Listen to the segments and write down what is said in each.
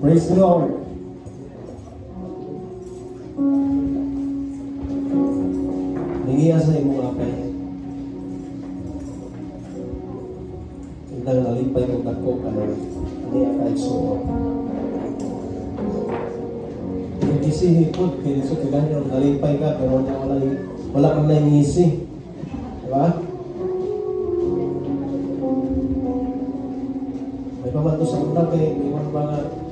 Praise the Lord. Ningiya sa imong apay. Indang nalipay kong dako ka na niya kahit suot. Yung isihipod, kaya sa kagano, nalipay ka, pero wala kang naingisi. Diba? May pamanto sa una kay iwan mga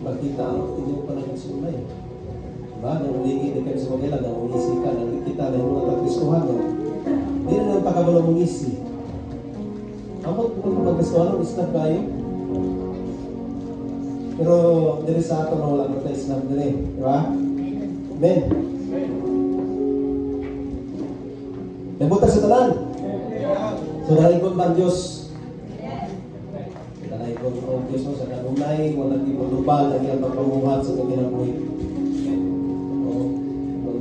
makita ang inyong panagsunay. Diba? Nang ulingi na kayo sa magila, nang ungisi ka, nang kita na yung mga tagpistuhan. Hindi na nang pakabalang ungisi. Amot kung magkastuhan, islam kayo. Pero diri sa ato na wala na tayo islam diri. Diba? Amen. Nabutan sa tanan. So dahil kong ba Diyos? Dahil kong Diyos mo sa kanunay, walang ipulubal, lagi ang pagpamuhan sa kaginabuhi.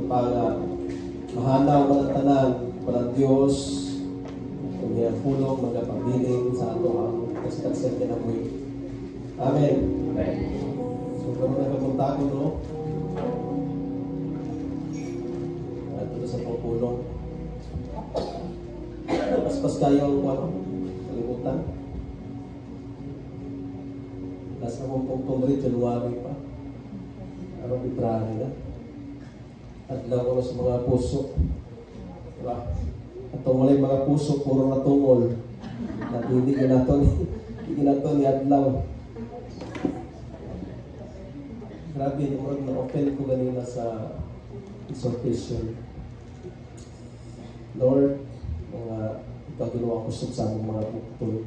Para mahalaw walang tanan, walang Diyos, kung iyang pulong, magpabiling sa ato ang kasikagsel kinabuhi. Amen. So kung nagkapunta ko, no? At ito sa pagpulong. Paspas kayong kalimutan. Nasa kong pagpumri, January pa. Anong February na? At lang ko sa mga puso. Diba? At tungolay mga puso, puro na tungol. At hindi ginaton ni Adlaw. Grabe, na-open ko ganina sa exhortation. Lord, mga ikaw ginawa ko sa mga bukol.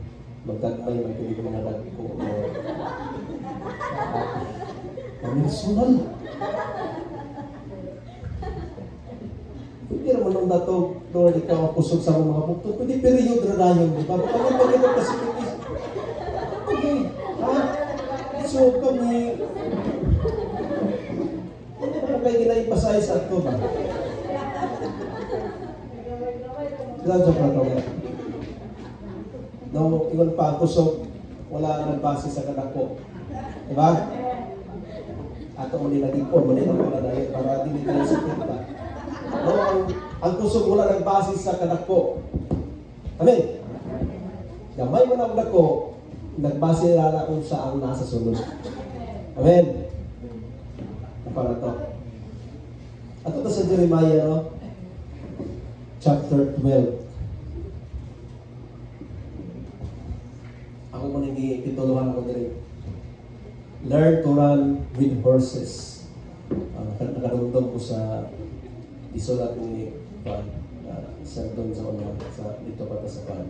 Magdagmay, magpili ko mga dagko. Kami sunod. Hindi naman nung dato, Lord, ikaw ang kusog sa mga bukol. Pwede period na yun, di ba? Bakit pag-ibig kasi pipis? Okay, ha? So kami, hindi naman kayo ginaipasahe sa ato ba? Grabe pa ito. No, iwan pa ang kusog, wala nang base sa kadako. Diba? Ato mo nilagipon, manila ko na dahil para hindi tayo sakit ba? No, ang kusog wala nang base sa kadako. Amen? Gamay mo na ang dako, nagbase na kung saan nasa sunod. Amen? Para to. At ito sa Jeremiah, no? Chapter 12. Ako mo nagtituluhan ako din. Learn to run with horses. Nakarundong ko sa isulat ni Juan. Sardon sa una, dito pa sa Juan.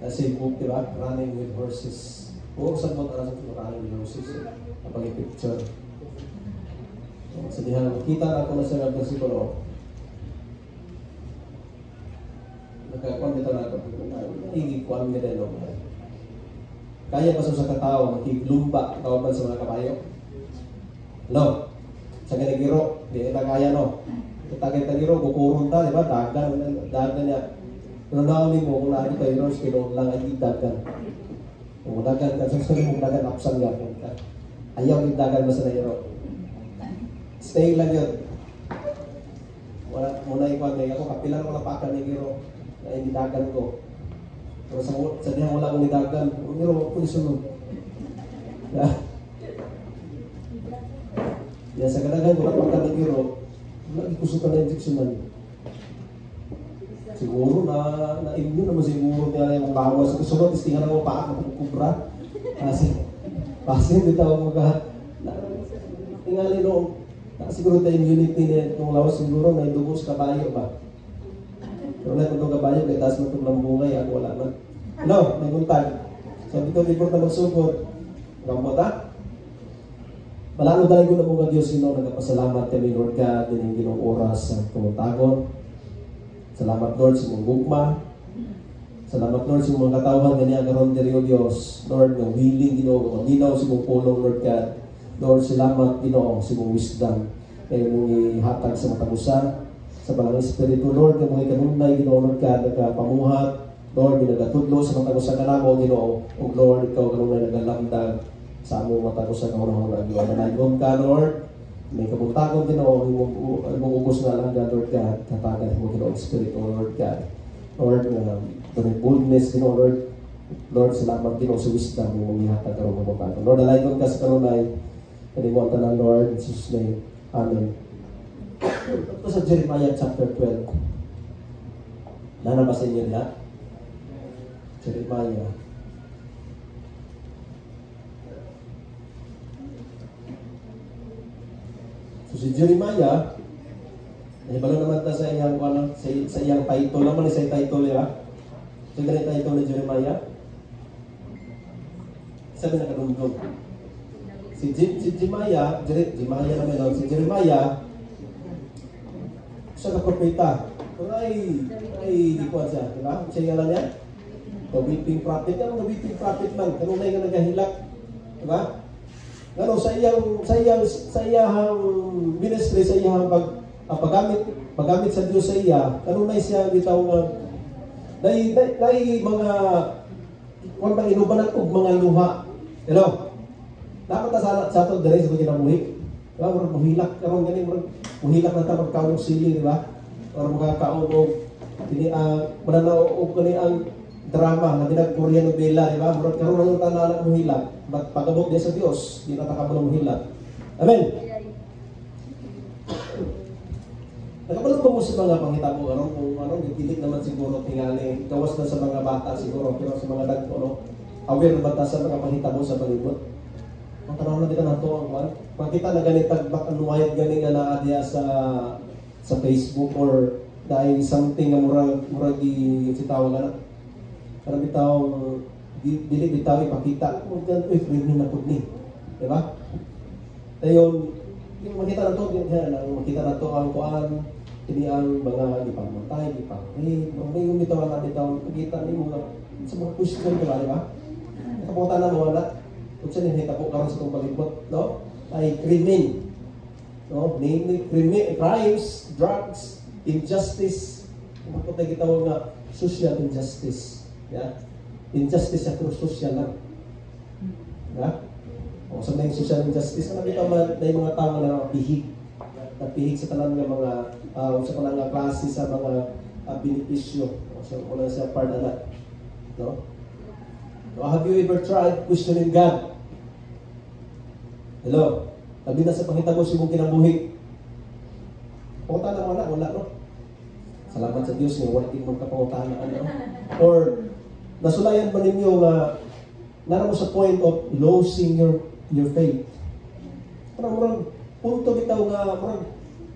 Kasi book, diba? Running with horses. Puro sa mga running with horses. Kapag i-picture. Sa dihan, makita na ako na sa versikulo. Nagkakuan dito na ito. Nagigikuan nila no. Kaya pa sa katao, makiglumba, kawapan sa mga kabayo. No? Sa ganigiro, di ita kaya no? Kita-kita-giro, kukurun ta, di ba? Dagan niya. Pero nauli mo, kung nakita tayo, kinong lang ay dagan. Kung dagan ka, sa sarili mong dagan, apsan gapon ka. Ayaw yung dagan mo sa nahiro. Stay lang yun. Muna ikuan ngayon ako, kapilan ko napakan ni Giro na inidagan ko. Pero sa diyan wala akong nidagan, Giro, ako sunod. Yan, sa kadagan ko napakan ni Giro, nagikusukan na injeksyonan. Siguro na inyo naman siguro niya yung bawas. Sunod, istingan ako pa ako kubra. Kasi hindi tawag mga tingali noong siguro tayong unity niya itong lawas siguro na idugo sa kabayo ba? Pero na itong kabayo, kaya taas mo itong lambungay, ako wala na. No, naguntag. Sabi ko, report na magsugod. Gambot ha? Malano talaga na mga Diyos, nagpasalamat kami, Lord God, din ang ginong oras sa tumutagon. Salamat, Lord, sa mong gugma. Salamat, Lord, sa mga katawan, ganyan, karon diri o Diyos. Lord, na willing, ginoo, maminaw sa mong pulong, Lord God. Lord, salamat, ginoo, sa mong wisdom. Kaya mong ihatag sa matagusa, sa Balang Espiritu, Lord, kaya mong ikanunay, ginoo, Lord God, nagpamuhat, Lord, ginagatulo sa matagusa ka na mo, ginoo, o Lord, ikaw kanunay nagalamdag, sa among mata ko sa kaunahon ang nanayon ka, Lord. May kabuntagon din ako, imong ubos nga lang God, Lord God, katagan mo Ginoo Spirit, O Lord God. Lord, may boldness, Ginoo Lord. Lord, salamat Ginoo sa wisdom mo ihatag karon mo kabuntagon. Lord, alayon ka sa kanunay, kani mo tanan Lord, in Jesus' name. Amen. Ito sa Jeremiah chapter 12. Nanabasa niyo niya? Jeremiah. So si Jeremiah, nahibalo naman ta sa iyang sa iyang title naman sa title niya. So ganito title ni Jeremiah. Sabi na kadungdong. Si Jeremiah naman si Jeremiah sa propeta. Ay, di ko siya, di ba? Siya nga lang yan. The weeping prophet, ano the weeping prophet man, kanunay nga nagahilak, di ba? Ano sa iyang ministry, sa iyang paggamit sa Diyos sa iya, kanunay siya bitaw nga dai mga kung bang inubanan og mga luha. Hello. Dapat sa ato diri sa kinabuhi. Diba, murag muhilak karon gani murag muhilak na ta magkaon sili, di ba? Or magkakaon og mananaw og kani ang drama na ginag-Korean novela, di ba? Murag karon ang tanan muhilak, pagabot di sa Dios, di na ta kabalo muhilak. Amen. Nakapalong po mo sa mga panghitabo karon kung anong gipilit naman siguro tingali gawas na sa mga bata siguro, pero sa mga dagko no, aware ba ta sa mga panghitabo sa palibot? Ang tanong na dito na ito, makita na ganit tagbak ang wayad gani nga naa diya sa Facebook or dahil something nga murag sitawag na karang bitaw dili bitaw ipakita kung ganito i-frame na pud ni, di ba? Dayon makita na to, makita na to ang kuan ini ang mga gipamatay, gipapay, may umitaw na bitaw makita ni mga sa mga question, di ba? Kapunta na mo na kung saan hinihita po karon sa itong palibot, no? Ay krimen, no? Namely, crimes, drugs, injustice, kung po tayo gitawag nga social injustice. Yeah? Injustice at social lang. Yeah? O sa mga social injustice, ano bitaw na yung mga tao na napihig sa tanan ng mga sa kanang klase sa mga benepisyo o sa una sa part na, no? So, have you ever tried questioning God? Hello? Sabi na sa pangitabo si mong kinabuhi. Pangutan na wala, no? Salamat sa Diyos niya, wala din mong kapangutan na ano. Or, nasulayan ba ninyo nga nara mo sa point of losing your faith? Parang punto bitaw nga,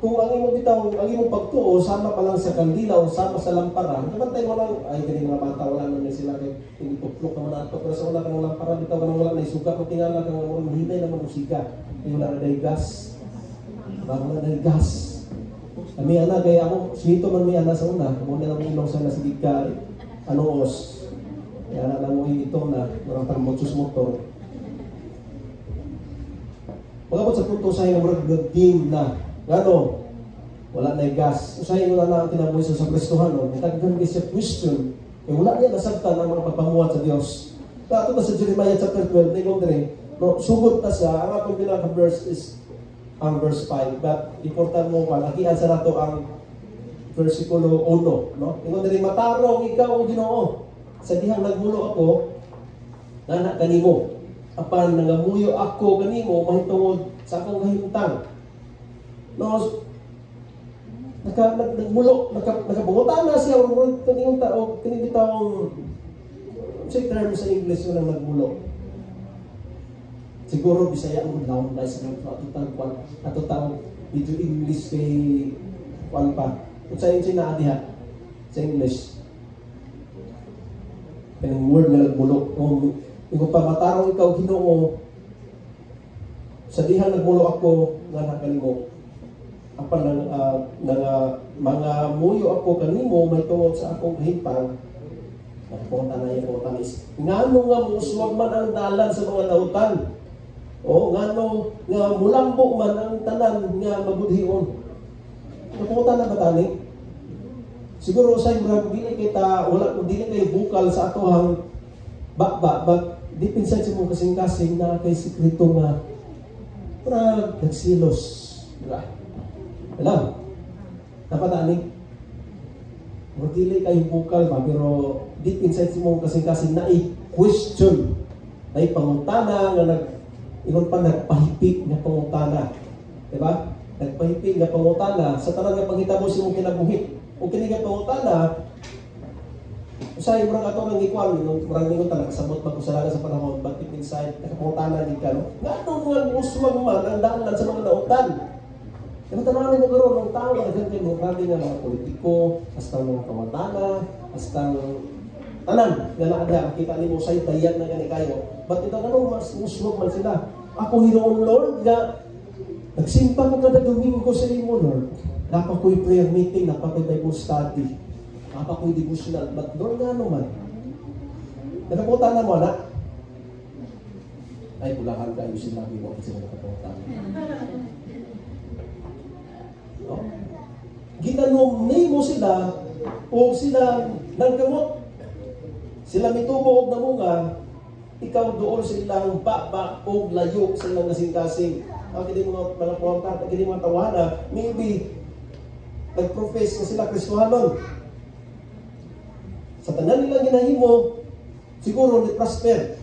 kung ang imong pagtuo, sama pa lang sa kandila o sama sa lamparan, nabantay mo lang, ay, ganyan mga bata, wala naman sila kay tinituplok naman nato, pero sa wala kang lamparan, bitaw ka nang wala na isuka, kung tingala kang mahinay naman musika, ay wala na dahil gas. Bago na dahil gas. Kami ana, kaya ako, sito man may ana sa una, kung na lang ilong sa nasigig ka, anong os, kaya na lang mo itong na, marang tangmotsus motor. Pagkapot sa punto sa yung mag-team na, gano, wala na yung gas. Usahin mo na ang tinabuhi sa Kristohan, no? Itagdan kayo sa question. Eh, wala niya nasabtan ang mga pagpamuhat sa Diyos. Ito na sa Jeremiah chapter 12, tingong din, no, sugod na siya, ang atong pinaka-verse is ang verse 5. But, important mo pa, nakihan sa nato ang versikulo 1, no? Tingong din, matarong ikaw o Ginoo. Sa dihang nagmulo ako, nanak kanimo. Apan nangamuyo ako kanimo, mahitungod sa akong kahimtang. No, nakabugutan na siya o kaniyong tao, kinibitawang sa term sa English yun ang nagmulo. Siguro Bisaya mo down guys ato tao medyo English kay kwan pa. Kung sa yun sinaadiha sa English. Kanang word na nagmulo. Kung pamatarong ikaw Ginoo, sa dihang nagmulo ako nga nakanimo. Apan mga muyo ako kanimo may tungod sa akong kahimtang. Nakapunta na yung mga tanis. Ngano nga muswag man ang dalan sa mga nautan. O ngano nga mulambo man ang tanan nga mabudhion. Nakapunta na ba tani? Siguro sa mga dili kita wala dili kay bukal sa atohang Deep inside sa mong kasing-kasing na kay sikreto nga para nagsilos. Diba? Alam, dapat ani, magdili kayo bukal ba, pero deep inside sa mong kasing-kasing na i-question, na ipangutana nga ingon pa nagpahipik nga pangutana. Diba? Nagpahipik nga pangutana sa tanang nga panghitabo sa mong kinabuhi. O kini nga pangutana, usay murang ato nang ikuan, murang ningon ta nakasabot man ko sa sa panahon, but deep inside nakapangutana din ka, no? Nga nung uswag man ang daanan sa mga nautan. Kaya tanawan mo karon ng tao na nagkakit mo grabe nga mga politiko, hasta mga kamatana, hasta tanan nga naada makita nimo say dayan na gani kayo. But ito ganun mas uswag man sila. Ako Hinoon Lord nga nagsimpa ko kada Domingo sa imo Lord. Napa ko'y prayer meeting, napa ko'y Bible study, napa ko'y devotional, but Lord nga naman. Nakapunta na mo na? Ay, bulahan kayo sinabi mo kasi nakapunta. No? Ginanomni mo sila o sila nangkamot. Sila mitubo og namunga, ikaw doon sa ilang baba o layo sa ilang kasing-kasing. Ang kini mga puwanta, ang kini mga tawana, maybe nag-profess na sila Kristohanon. Sa tanan nilang ginahimo, siguro ni-prosper.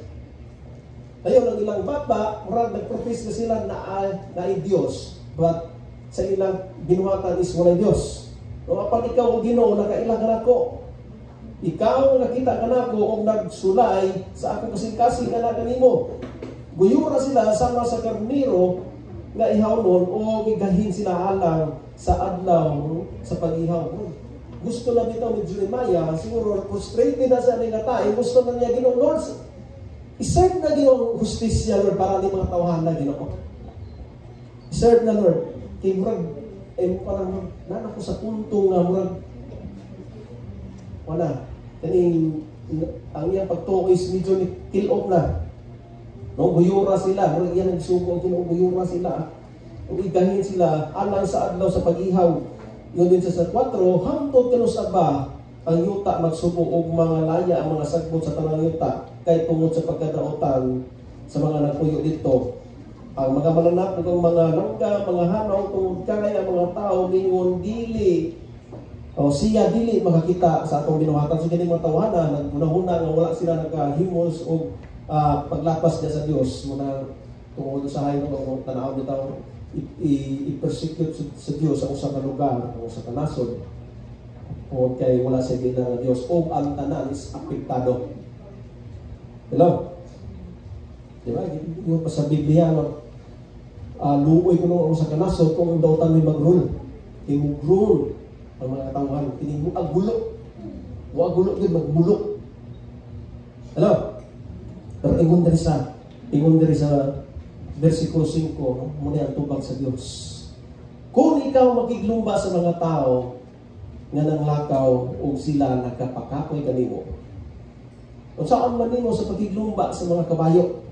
Ayaw ng ilang baba, murag nag-profess na sila na ay Diyos. But sa ilang binuhatan is walang Diyos. Kung apan ikaw o Ginoo, nakailang ka nako. Ikaw nakita ka nako o nagsulay sa akong kasing-kasing anak kanimo. Guyura sila sama sa karniro nga ihawnon o gigahin sila alang sa adlaw sa pag-ihaw. Gusto na bitaw ni Jeremiah, siguro frustrated na sa aning atay, gusto na niya Ginoo, Lord, iserve na Ginoo justisya, Lord, para ni mga tawhan na Ginoo. Iserve na, Lord. Kay murag, parang nanak ko sa punto nga murag wala. Kaning ang iyang pagtukoy is medyo kill-off na. No, guyura sila. Murag yan nagsugo, guyura sila. Kung igahin sila, alang sa adlaw sa pag-ihaw. Yun din sa 4, hangtod kanus ba ang yuta magsubo og mga laya, ang mga sagbot sa tanang yuta, kay tungod sa pagkadautan sa mga nagpuyo dito. Ang mga mananap, ang mga langga, mga hanaw, tungod kay ang mga tao, mingon dili, o siya dili makakita sa atong binuhatan. So, kining mga tawanan, naghuna-huna nga wala sila nagkahimos o paglapas niya sa Diyos. Muna tungod sa hayo ng tanaw bitaw i-persecute sa Diyos ang usang lugar, ang usang nasod. O kay wala sa ginang ng Diyos o ang tanan is apektado. Hello? Diba? Yung pa sa Biblia, luoy ko nung usang nasod kung ang dautan may mag-rule. Imug-rule ang mga tauhan. Tinimug agulo. O agulo din, magbulok. Hello? Pero ingon dari sa versikulo 5, muna ang tubag sa Diyos. Kung ikaw makiglumba sa mga tao nga nanglakaw o sila nakapakapoy kanimo, o saan man nimo sa pakiglumba sa mga kabayo,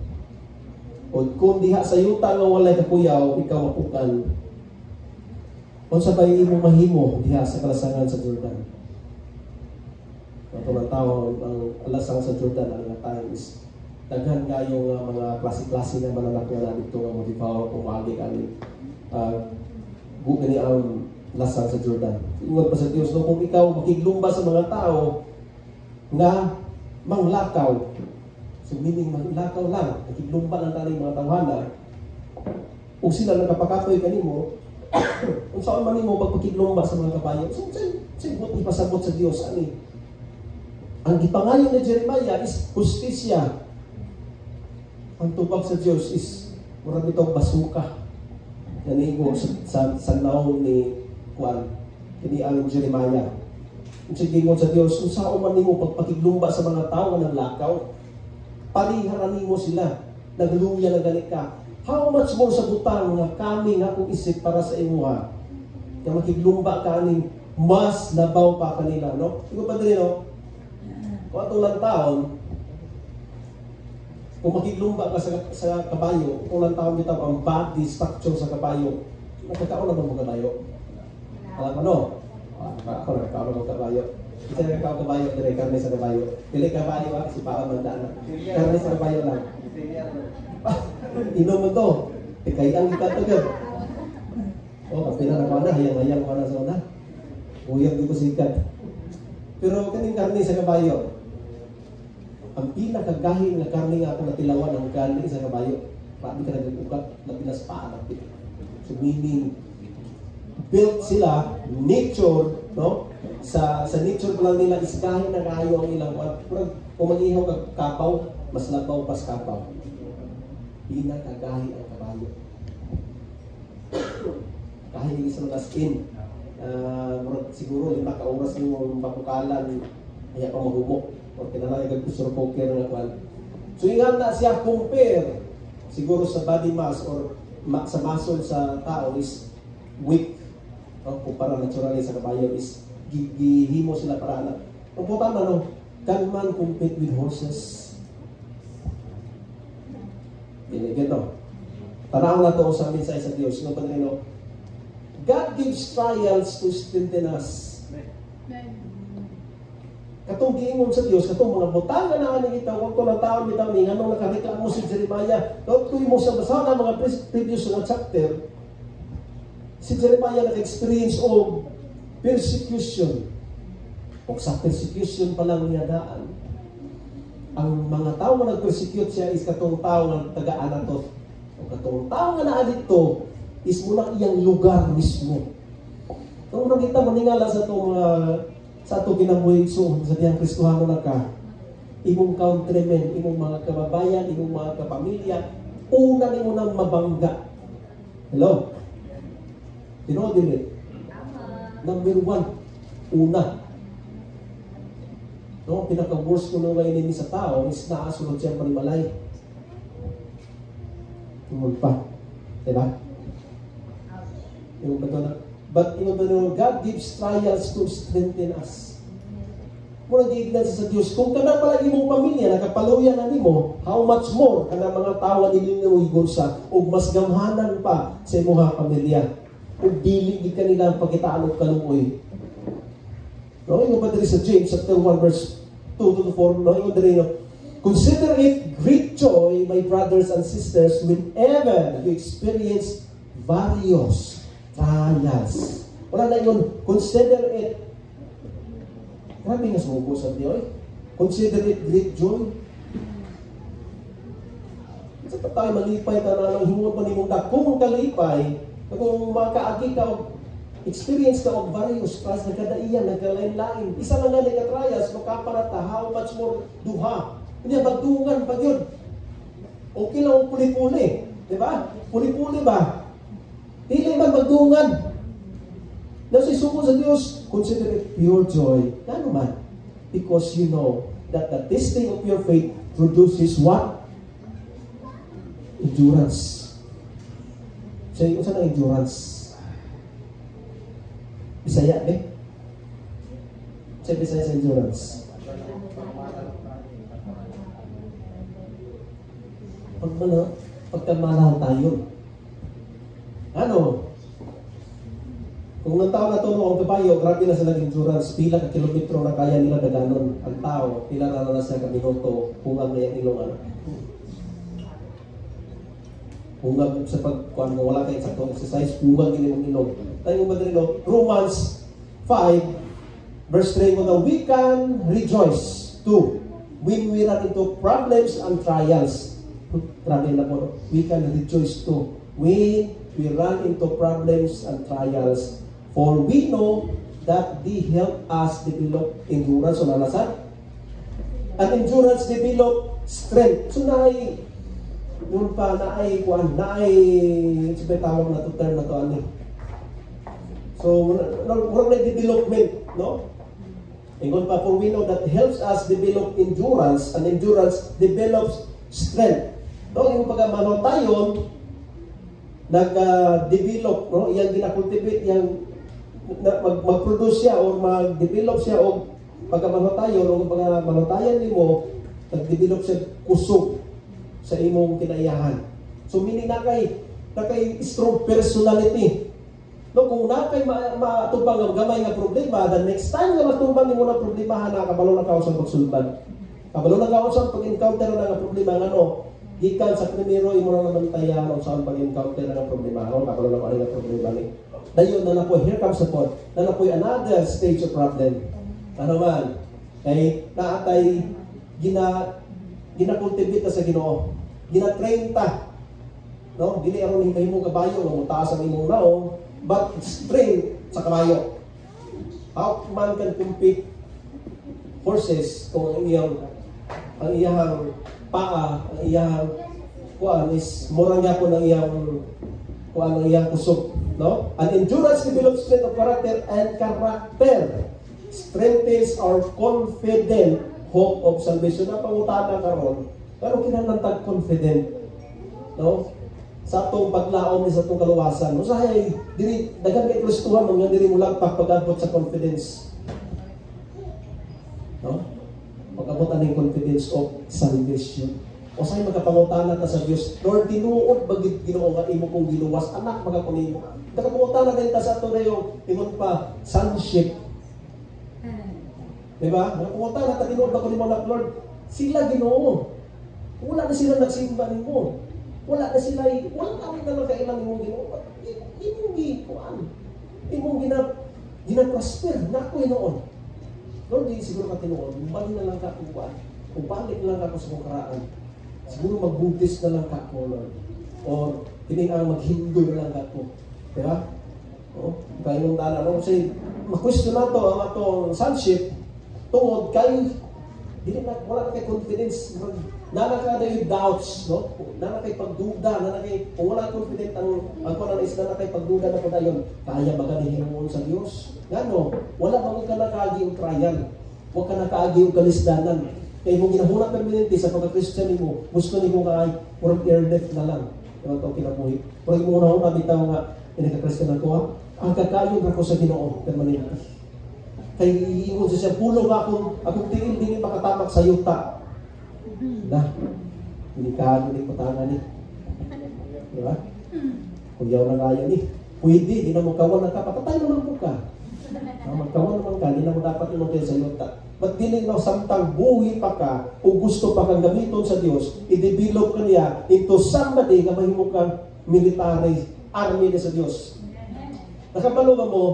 o kung diha sa yuta nga walay kakuyaw, ikaw mapukan, o sabay mo mahimo diha sa kalasangan sa Jordan. Ito ng tao, ang alasang sa Jordan, ang mga time is daghan kayo nga mga klase-klase na mananak nga dito nga motivaw pumagi kami gani ang lasang sa Jordan. Ingon pa sa Dios, no, kung ikaw makiglumba sa mga tao nga manglakaw, so meaning manglakaw lang, makiglumba lang taning mga tawhana, kung sila nagkapakapoy kanimo, kung saan man nimo pagpakiglumba sa mga kabayo, so sa'yo ipasabot sa Dios ani. Ang gipangayo ni Jeremiah is justisya. Ang tubag sa Diyos is murag itong basuka. Nanigo sa naong ni Juan, kini ang Jeremiah. Kung sigingon sa Diyos, kung saan man nimo pagpakiglumba sa mga tao ng lakaw, paliharan nimo sila, nagluya na galit ka. How much more sa butang nga kami nga kung isip para sa imuha, na makiglumba ka aning mas nabaw pa kanila, no? Ikaw pa din, no? Kung atong lang taon, kung makiglumba ka sa kabayo, kung lang taon bitaw ang body structure sa kabayo, nagkakaon naman mo kabayo. Alam mo, no? Ako nagkakaon ng kabayo. Isa na kabayo, dire karne sa kabayo. Dili kabayo si Pao mandaan. Karne sa kabayo lang. Inom mo to. Kay ang itatagad. Oh, kapila na ko na, hayang-hayang ko na sa una. Uyang di ko sikat. Pero kaning karne sa kabayo, ang pinakagahin na karne nga ako natilawan ang karne sa kabayo. Paano ka nag-ukat na pinaspahan. So meaning, built sila, nature, no? Sa nature pa lang nila, isgahin na kayo ang ilang kung mag-ihaw kag kapaw, mas labaw pas kapaw. Pinakagahin ang kabayo. Kahit isang as-in, siguro 5 ka oras yung mapukalan, kaya pa mahumok. O kinala yung kusur poker na kwan. So ingat na siya compare, siguro sa body mass or sa muscle sa tao is weak. No? Kumpara naturally sa kabayo is gihimo sila para na. Ang puta man, no? Can man compete with horses? Ganyan, no? Tanaw na to sa mensahe sa Diyos. No, no? God gives trials to strengthen us. Katong giingon sa Dios, katong mga butanga na ani kita, wag ko na taon bitaw ni nganong nakarika mo si Jeremiah. Dot ko mo sa basa na mga previous na chapter. Si Jeremiah nag-experience of persecution. O sa persecution pa lang niya daan. Ang mga tao na nag-persecute siya is katong tao na taga-Anatot. O katong tao nga naa dito is mula iyang lugar mismo. Kung nakita mo ningala sa itong sa ito ginabuhay so, sa diyang Kristohano na ka, imong countrymen, imong mga kababayan, imong mga kapamilya, una ni mo nang mabangga. Hello? Tino, dili? Number 1, una. No, pinaka-worst ko nung ngayon sa tao is naasunod siya panimalay. Tumul pa. Diba? Yung bato na, but yung bato God gives trials to strengthen us. Muna giignan sa Diyos, kung kana palagi mong pamilya, nakapaluyan na mo, how much more kana mga tao ninyo igon sa, o mas gamhanan pa sa mga pamilya. O dili di kanila ang pagkitaan o kaluoy. No, yung ba sa James chapter 1 verse 2 to 4, no, yung dali, no, consider it great joy, my brothers and sisters, whenever you experience various trials. Wala na yun, consider it. Grabe nga sumuko sa Diyo. Consider it great joy. Sa tayo malipay ka na lang, himuot pa ni mong dakong kalipay, kung makaagi ka, experience ka of various trials, nagkadaiyan, nagkalain-lain. Isa lang nga nga trials, makaparata, how much more duha. Hindi, bagtungan pa yun. Okay lang ang puli-puli. Diba? Puli-puli ba? Dili man bagtungan. Nasa isuko sa Diyos, consider it pure joy. Ano man? Because you know that the testing of your faith produces what? Endurance. So, yung saan ang endurance? Bisaya, eh? Sa Bisaya sa endurance. Pagkamalahan tayo. Ano? Kung ng tao na to ang kabayo, grabe na sila endurance, pila ka kilometro na kaya nila daganon. Ang tao, pila na siya ka minuto, kung ang ngayon ilong ano. Kung sa pagkuhan mo, wala kayo saktong exercise, kung ang ginimong ilong. Tayo mo ba Romans 5, verse 3 mo na, we can rejoice too when we run into problems and trials. Grabe na po. We can rejoice too when we run into problems and trials. For we know that they help us develop endurance. So, nalasan? And endurance develop strength. So, yun pa, sabi tawag na to term na to, ano. So, murang na development, no? Ingon pa, for we know that helps us develop endurance, and endurance develops strength. No, yung pagkamano tayo, nag-develop, no? Yang gina-cultivate, yang mag-produce siya or mag-develop siya o pagkamanotayon o pagkamanotayan ni mo, nag-develop siya kusog sa imong kinaiyahan. So meaning na kay strong personality. No, kung na kay matubang ang gamay nga problema, the next time nga matubang nimo na problema na kabalo na ka sa pagsulbad. Kabalo na ka sa pag-encounter na nga problema ngano, gikan sa primero imo na naman tayan sa pag-encounter na problema, kabalo na ka nga problema ni. Dayon na napoy, here comes the point. Na napoy another stage of problem. Ano man? Kay naatay gina-cultivate sa Ginoo. Gina-train ta. No, dili aron himo kabayo mo taas ang imong naong, but train sa kabayo. How man can compete horses kung ang iyang paa, ang iyang kuan is murang gyapon ang iyang kuan ang iyang kusog, no? An endurance develops strength of character and character strengthens our confident hope of salvation. Na pangutana karon, pero kinahanglan tag confident, no? Sa atong paglaom ni sa atong kaluwasan. Usahay diri daghan kay Kristohan nga diri mo lagpak pag-abot sa confidence. No? Pag-abot aning confidence of salvation. Usahay magkapangutana ta sa Dios, Lord, tinuod ba gid Ginoo nga imo kong giluwas anak magakunimo. Nagapangutana din ta sa ato dayon ingon pa sonship. Diba? Nagapangutana ta tinuod ba kunimo anak, Lord? Sila Ginoo. Wala na sila nagsimba nimo. Wala na sila, wala kami na magkailang imong Ginoo. Imong gikuan. Imong gina-prosper. Nakoy noon. Lord, di siguro ka tinuod. Balik na lang ka kung kuan. Kung balik na lang ako sa kukaraan. Siguro mag-Buddhist na lang ka ko, Lord. Or, hindi ang mag-Hindu na lang ka ko. Diba? O, kaya yung tala. No? Kasi, mag-question na to ang atong sonship. Tungod kayo, wala na kay confidence. Nana ka na yung doubts, no? Nana kay pagduda, kung wala confident ang kuan is nana kay pagduda na po dayon, kaya ba ganin hinuon sa Dios? Ngano, wala ba ka nakaagi og trial? Wa ka nakaagi og kalisdanan. Kay mo ginahuna permanente sa pagka-Christian nimo, gusto nimo kay murag air death na lang. Ano to kinabuhi? Pero mo na bitaw nga pinaka-Christian ako, ang kakayo ako sa Ginoo permanente. Kay iingon siya pulong akong tingin din makatamak sa yuta. Nah, delikado ni patangan ni. Di ba? Kung yaw na ngayon ni, pwede, di na mo kawan na ka, papatay naman po ka. Magkawan naman ka, di na mo dapat yung sa yuta. Ba't di na samtang buhi pa ka, o gusto pa kang gamiton sa Diyos, i-develop ka niya into somebody na mahimo kang military army na sa Diyos. Nakapalo ba mo,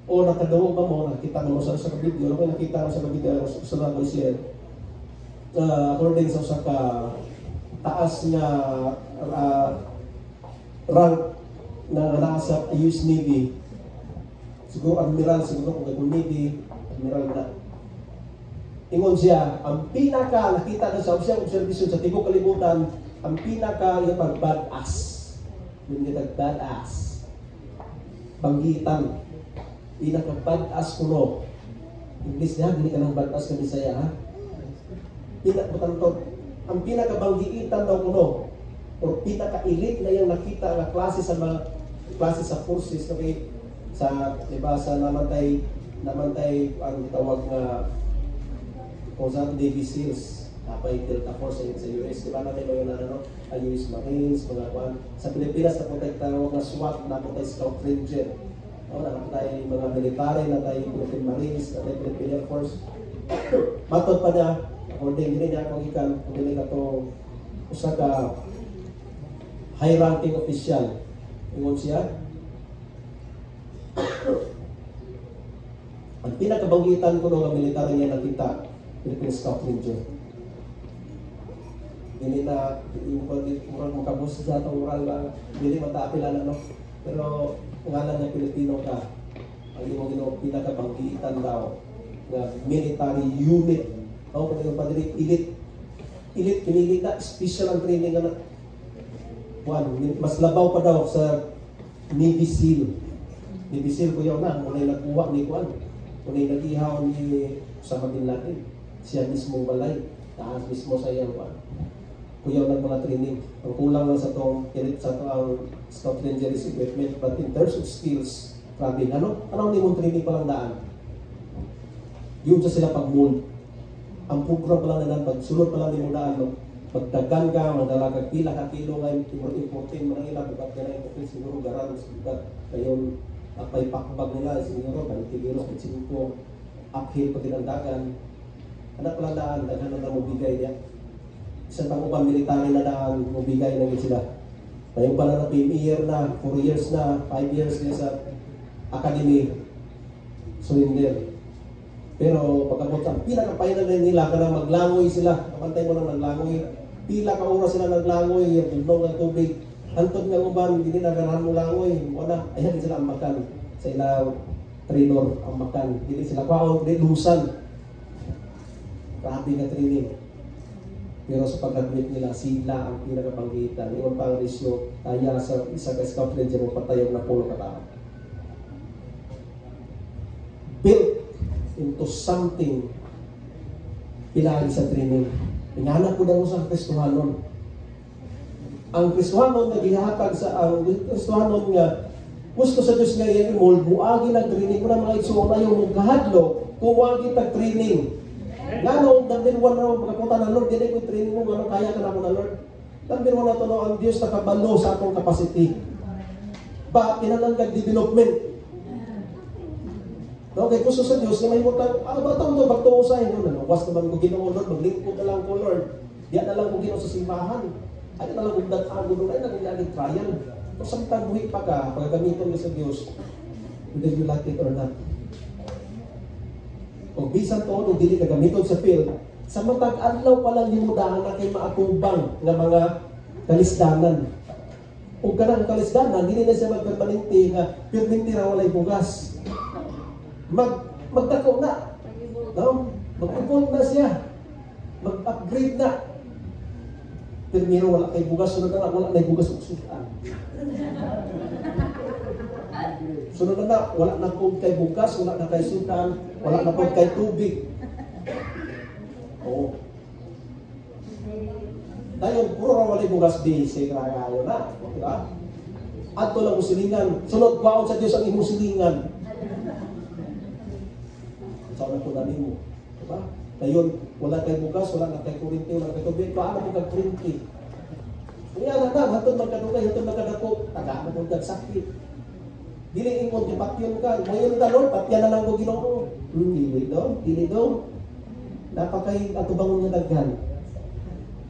o nakadawo ba mo, nakita mo sa video, ano nakita mo sa video, sa mga share, according sa usa ka taas nga rank na nasa US Navy, siguro admiral, siguro kung Navy, admiral na. Ingon siya, ang pinaka, nakita na sa siyang observation sa tibok kalibutan, ang pinaka yung pag-badass. Yung badass. Banggitan. Pinaka-badass kuno. English niya, hindi ka ng badass ka Bisaya, ha? Ang pinakabanggiitan daw kuno o pinaka-elite na yung nakita na klase sa mga klase sa forces okay, sa diba sa namantay ang tawag na kung sa Navy SEALs napay Delta Force sa US diba natin yung ano ang US Marines mga kwan sa Pilipinas na punta tawag na SWAT na punta Scout Ranger na tayo mga military na tayo Philippine Marines na tayo Philippine Air Force matod pa niya according din niya kung ikan, kung din ka ito usa ka high-ranking official. Ingon siya, ang pinakabanggitan ko ng military niya nakita, Philippine Scout Ranger. Hindi na, murang makabus sa itong moral lang, hindi matapila na, no? Pero, ngalan niya Pilipino ka, ang iyong pinakabanggitan daw, na military unit. O, kung yung padiri, elite, pinili na, special ang training na mas labaw pa daw sa Navy SEAL. Navy SEAL ko yun na, unay nagkuha ni Juan, unay nag-ihaw ni Osama Bin Laden, siya mismo balay, taas mismo sa iyang Juan. Kuyaw ng mga training. Ang kulang lang sa itong Scout Ranger equipment, but in terms of skills, grabe, ano hindi mong training palang daan? Yung sa sila pag-mold. Ang program pa lang na pagsulod pa lang din mo daan, magdagan ka, magdalagag pila ka kilo ngayon, importin mo na ilang, bukat ka na importin, siguro garang, bukat, ngayon, Apay pakbag nila, siguro, 20 kilos, 25, uphill pag tinandagan. Anak pala daan, daghan na mabigay niya. Isang pang-upang military na daan, mabigay na sila. Ngayon pala na 5 year na, 4 years na, 5 years na sa academy, surrender. Pero pagkabot ang pinaka-final na nila, kanang maglangoy sila, kapantay mo lang naglangoy, pila ka oras sila naglangoy, yung tulong ng tubig, hantod nga uban, hindi na ganahan mo langoy, wala, ayan sila ang makan, sa ilang trainer ang makan, hindi sila kwaon, hindi lusan. Grabe nga training. Pero sa pag-admit nila, sila ang pinakapanggitan. Iwan pa ang resyo, kaya sa isa ka scout ranger mo patayog na pulo katao. Built into something pinali sa training. Pinanap ko na mo sa Kristohanon. Ang Kristohanon na gihatag sa ang Kristohanon nga gusto sa Diyos nga yung mold, muagi nag-training ko na mga itsura yung magkahadlo, kumuagi tag-training. Ngano, number 1 na makapunta na Lord, hindi ko training mo, ngano kaya ka na mo na Lord. Number 1 na ito, no, ang Diyos nakabalo sa atong capacity. Ba, kinalanggang development. Okay, gusto sa Diyos, na may mutang, ano ba ito, magtuusay, no, naluwas naman ko Ginoo, Lord, maglingkod na lang ko, Lord. Diyan na lang ko Ginoo sa simbahan. Ay na lang kung datang ko, ay nangyayari trial. Kung samtang buhi pa ka, pagkagamitan mo sa Diyos, whether you like it or not. O bisan to, nung dili ka gamiton sa field, sa matag adlaw pa lang limudahan na kay maatubang ng mga kalisdanan. O kanang kalisdanan, hindi na siya magpermanente nga permanente ra walay bugas. Magdako na. No? Mag-evolve na siya. Mag-upgrade na. Pero wala kay bugas, sunod na wala na bugas uksutan. Sunod na wala na po kay bugas, wala na kay sutan, wala na po kay tubig. Oo. Dayon, puro na walay bugas di, siya kaya na. Diba? Ato lang musilingan. Sunod, kwaon sa Diyos ang imong silingan. Sana po namin mo. Diba? Dayon, wala kay bugas, wala na kay kurinti, wala kay tubig. Paano mo kag kurinti? Kaya na, hatod magkadugay, hatod magkadako, taga na po sakit. Dili ingon gipatyon ka. Mayon ta Lord, patyan na lang ko Ginoo. Dili do. Napakay atubangon nga daghan.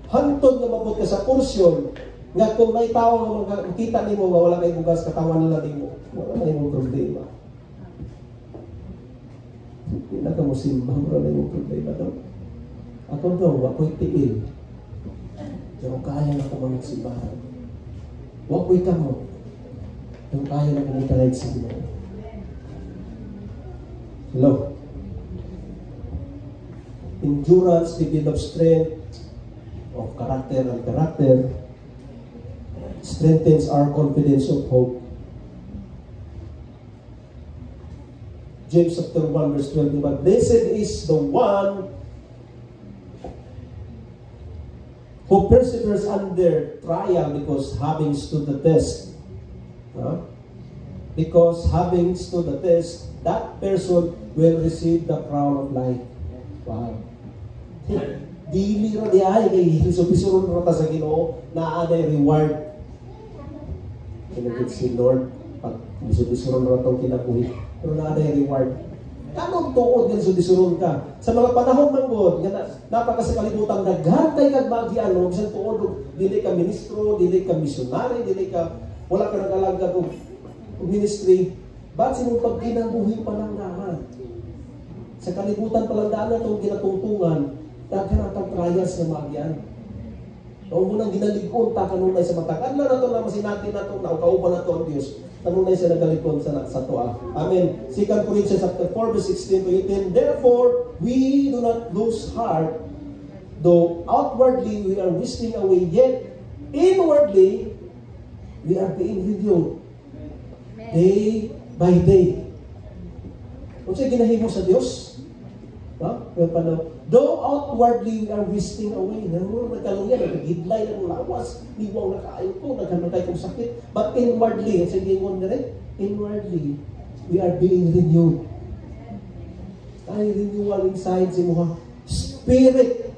Hantod nga mabot ka sa porsyon nga kung may tawo nga makita nimo nga wala kay bugas katawan nila nimo. Wala na imong problema. Hindi na ka mo simba, wala na imong problema do. Ako do, wako'y tiil. Pero kaya na ko magsimbahan. Wako'y kamo. Yung kaya na kumitalig sa Ginoo. Hello. Endurance develops strength of character and character strengthens our confidence of hope. James chapter 1 verse 21. Blessed is the one who perseveres under trial because having stood the test. Because having stood the test, that person will receive the crown of life. Wow. Dili ra diay kay hisog-hisuron ra ta sa Ginoo na aday reward. Kinagit si Lord pag hisog-hisuron ra tong kinabuhi. Pero na aday reward. Kanong tuod nga hisog-hisuron ka? Sa mga panahon man gud nga napakasakalibutan daghan kay kag magian no bisan tuod dili ka ministro, dili ka misyonary, dili ka wala ka nag-alaga kung ministry, ba't sinong pagkinabuhi pa lang naman? Sa kalibutan pa lang daan na itong ginatungtungan, daghan atang trials na magyan. Noong munang ginalikon, takanunay sa matag. Ano na ito na masinatin na ito, naukaupan na ito ang Diyos. Tanunay siya nagalikon sa toa. Amen. 2 Corinthians chapter 4, verse 16 to 18. Therefore, we do not lose heart, though outwardly we are wasting away, yet inwardly we are being renewed day by day. Kung sa'yo ginahimo sa Diyos, though outwardly we are wasting away, nagkalungyan, nagkagidlay ng lawas, niwaw na kaayo ko, nagkamatay kong sakit, but inwardly, sa gingon na rin, inwardly, we are being renewed. Ay, renewal inside si mga spirit.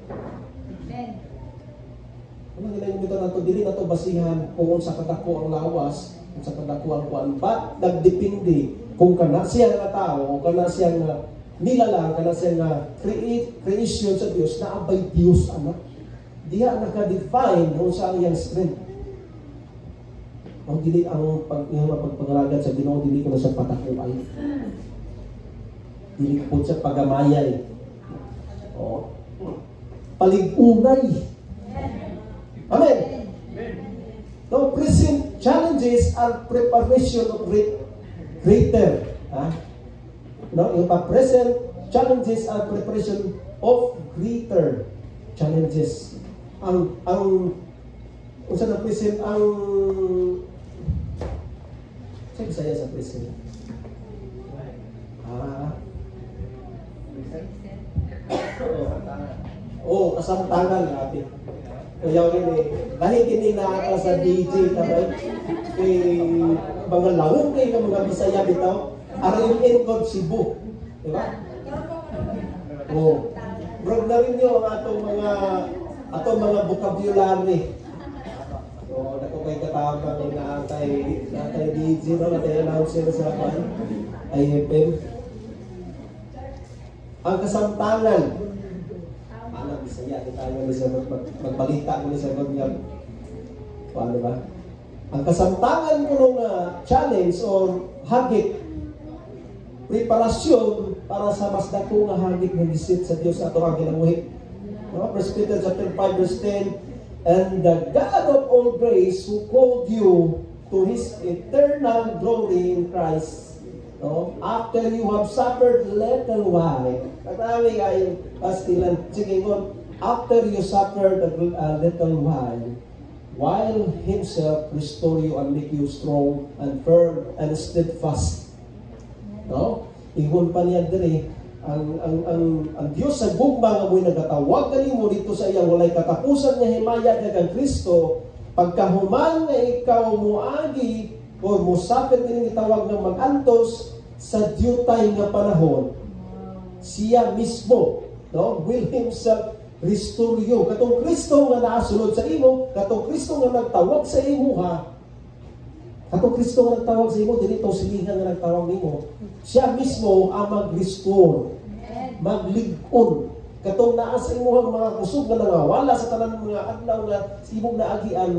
Ano mga ginamito nato dili nato basihan kung sa kadako ang lawas, kung sa kadako ang kuan, but nagdepende kung kana siya nga tao o kana siya nga nilalang, kana siya nga creation sa Dios na abay Dios anak. Diha naka-define kung sa iyang strength. Ang dili ang pagpangalagad sa Ginoo, dili ko na siya patakuay. Dili po siya pagamayay. O, palig-unay. Amen. No, present challenges are preparation of greater. No, yung present challenges are preparation of greater challenges. Ang unsa na present ang saya sa present. Kasamtangan natin. Kaya dahil kini na sa DJ kamay mga lawong kay mga Bisaya bitaw aron encode Cebu, di ba? Bro na rin yung atong mga vocabulary. Dako kay katawag kang natay DJ no natay announcer sa IFM. Ang kasamtangan Bisaya, kita nga sa magbalita ko sa niya. Paano ba? Ang kasamtangan ko ng challenge or hagit, preparasyon para sa mas dako nga hagit ng gisit sa Dios ato ang ginabuhi. 1 Peter chapter 5 verse 10, and the God of all grace who called you to His eternal glory in Christ. No? After you have suffered little while, katawag ay pastilan, sige ngon, after you suffered a little while Himself restore you and make you strong and firm and steadfast. No? Ingon pa niya diri, ang Diyos sa gugma nga mo'y nagatawag kanimo dito sa iyang walay katapusan nga himaya kang Kristo, pagkahuman nga ikaw muagi o musapit din itawag ng mag-antos sa diyutay nga panahon, siya mismo, no, will Himself restore you. Katong Kristo nga naasulod sa imo, katong Kristo nga nagtawag sa imo katong Kristo nga nagtawag sa imo, dili to silingan nga nagtawag nimo. Siya mismo ang mag-restore, maglig-on. Katong naa sa imo ang mga kusog nga nangawala sa tanan mga adlaw nga imong naagian,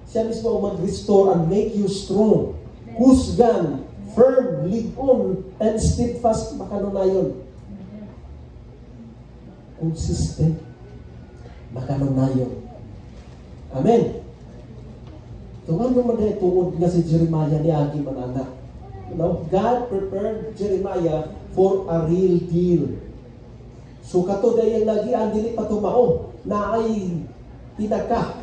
siya mismo ang mag-restore and make you strong, husgan, firm, lig-on, and steadfast, makanunayon. Consistent, makanunayon. Amen. Tungan mo man dahil tuod nga si Jeremiah ni Agi Manana. You know, God prepared Jeremiah for a real deal. So kato dahil lagi ang dili pa tumao na ay pinaka,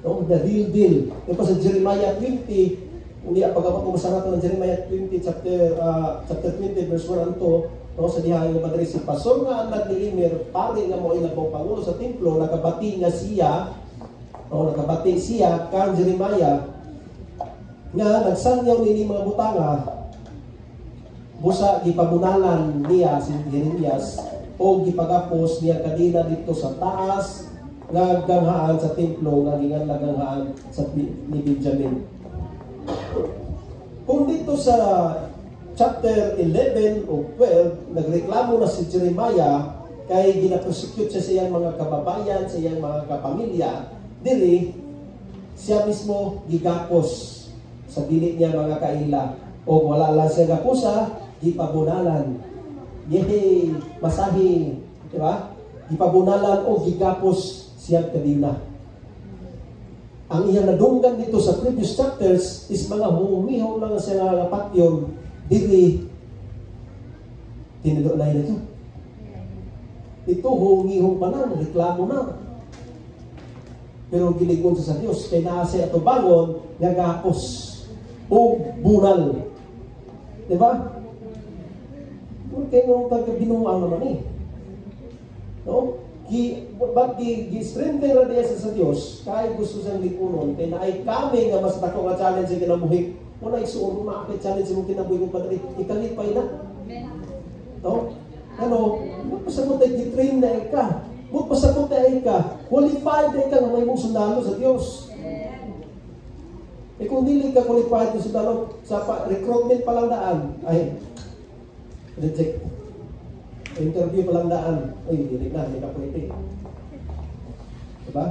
no, the real deal. Ito sa Jeremiah 20, uli ang pagkakapag nato ng Jeremiah 20, chapter 20, verse 1 and 2, no, sa dihayo nga madali si Pastor nga anak ni Immer, pari nga mo ilabaw pangulo sa templo, nakabati nga siya, no, nakabati siya kang Jeremiah, nga nagsangyaw nini mga butanga, busa gipamunalan niya si Jeremias, o gipagapos niya kanina dito sa taas, nga ganghaan sa templo, nga gingan ganghaan sa ni Benjamin. Kung dito sa chapter 11 o 12, nagreklamo na si Jeremiah kay ginaprosecute siya sa iyang mga kababayan, sa iyang mga kapamilya, dili siya mismo gigapos sa dili niya mga kaila. O wala lang siya gapusa, gipabunalan. Yehey, masahi, di ba? Gipabunalan o gigapos siya kanina. Ang iyang nadunggan dito sa previous chapters is mga humihong lang sa mga patyon, dili tinido na ito. Ito humihong pa na, reklamo na. Pero gilingon sa Diyos, kay naasi ato bangon, gagapos o bunal. Diba? Kaya nung taga-binuang naman eh. No? But gi-strengthen na diya sa Diyos, kahit gusto siyang likunon, kaya na ay kami nga mas dako nga challenge sa kinabuhi. Muna isuuro na akit challenge mo kinabuhi mo padali, ikalipay na. No? Ano? Pasagot ay gitrain na ka. Magpasabot na ka, qualified na ka nga may mong sundalo sa Diyos. Eh kung dili ka qualified na sundalo, sa recruitment pa lang daan, ay, reject. Interview pa lang daan, ay, hindi na pwede. Diba?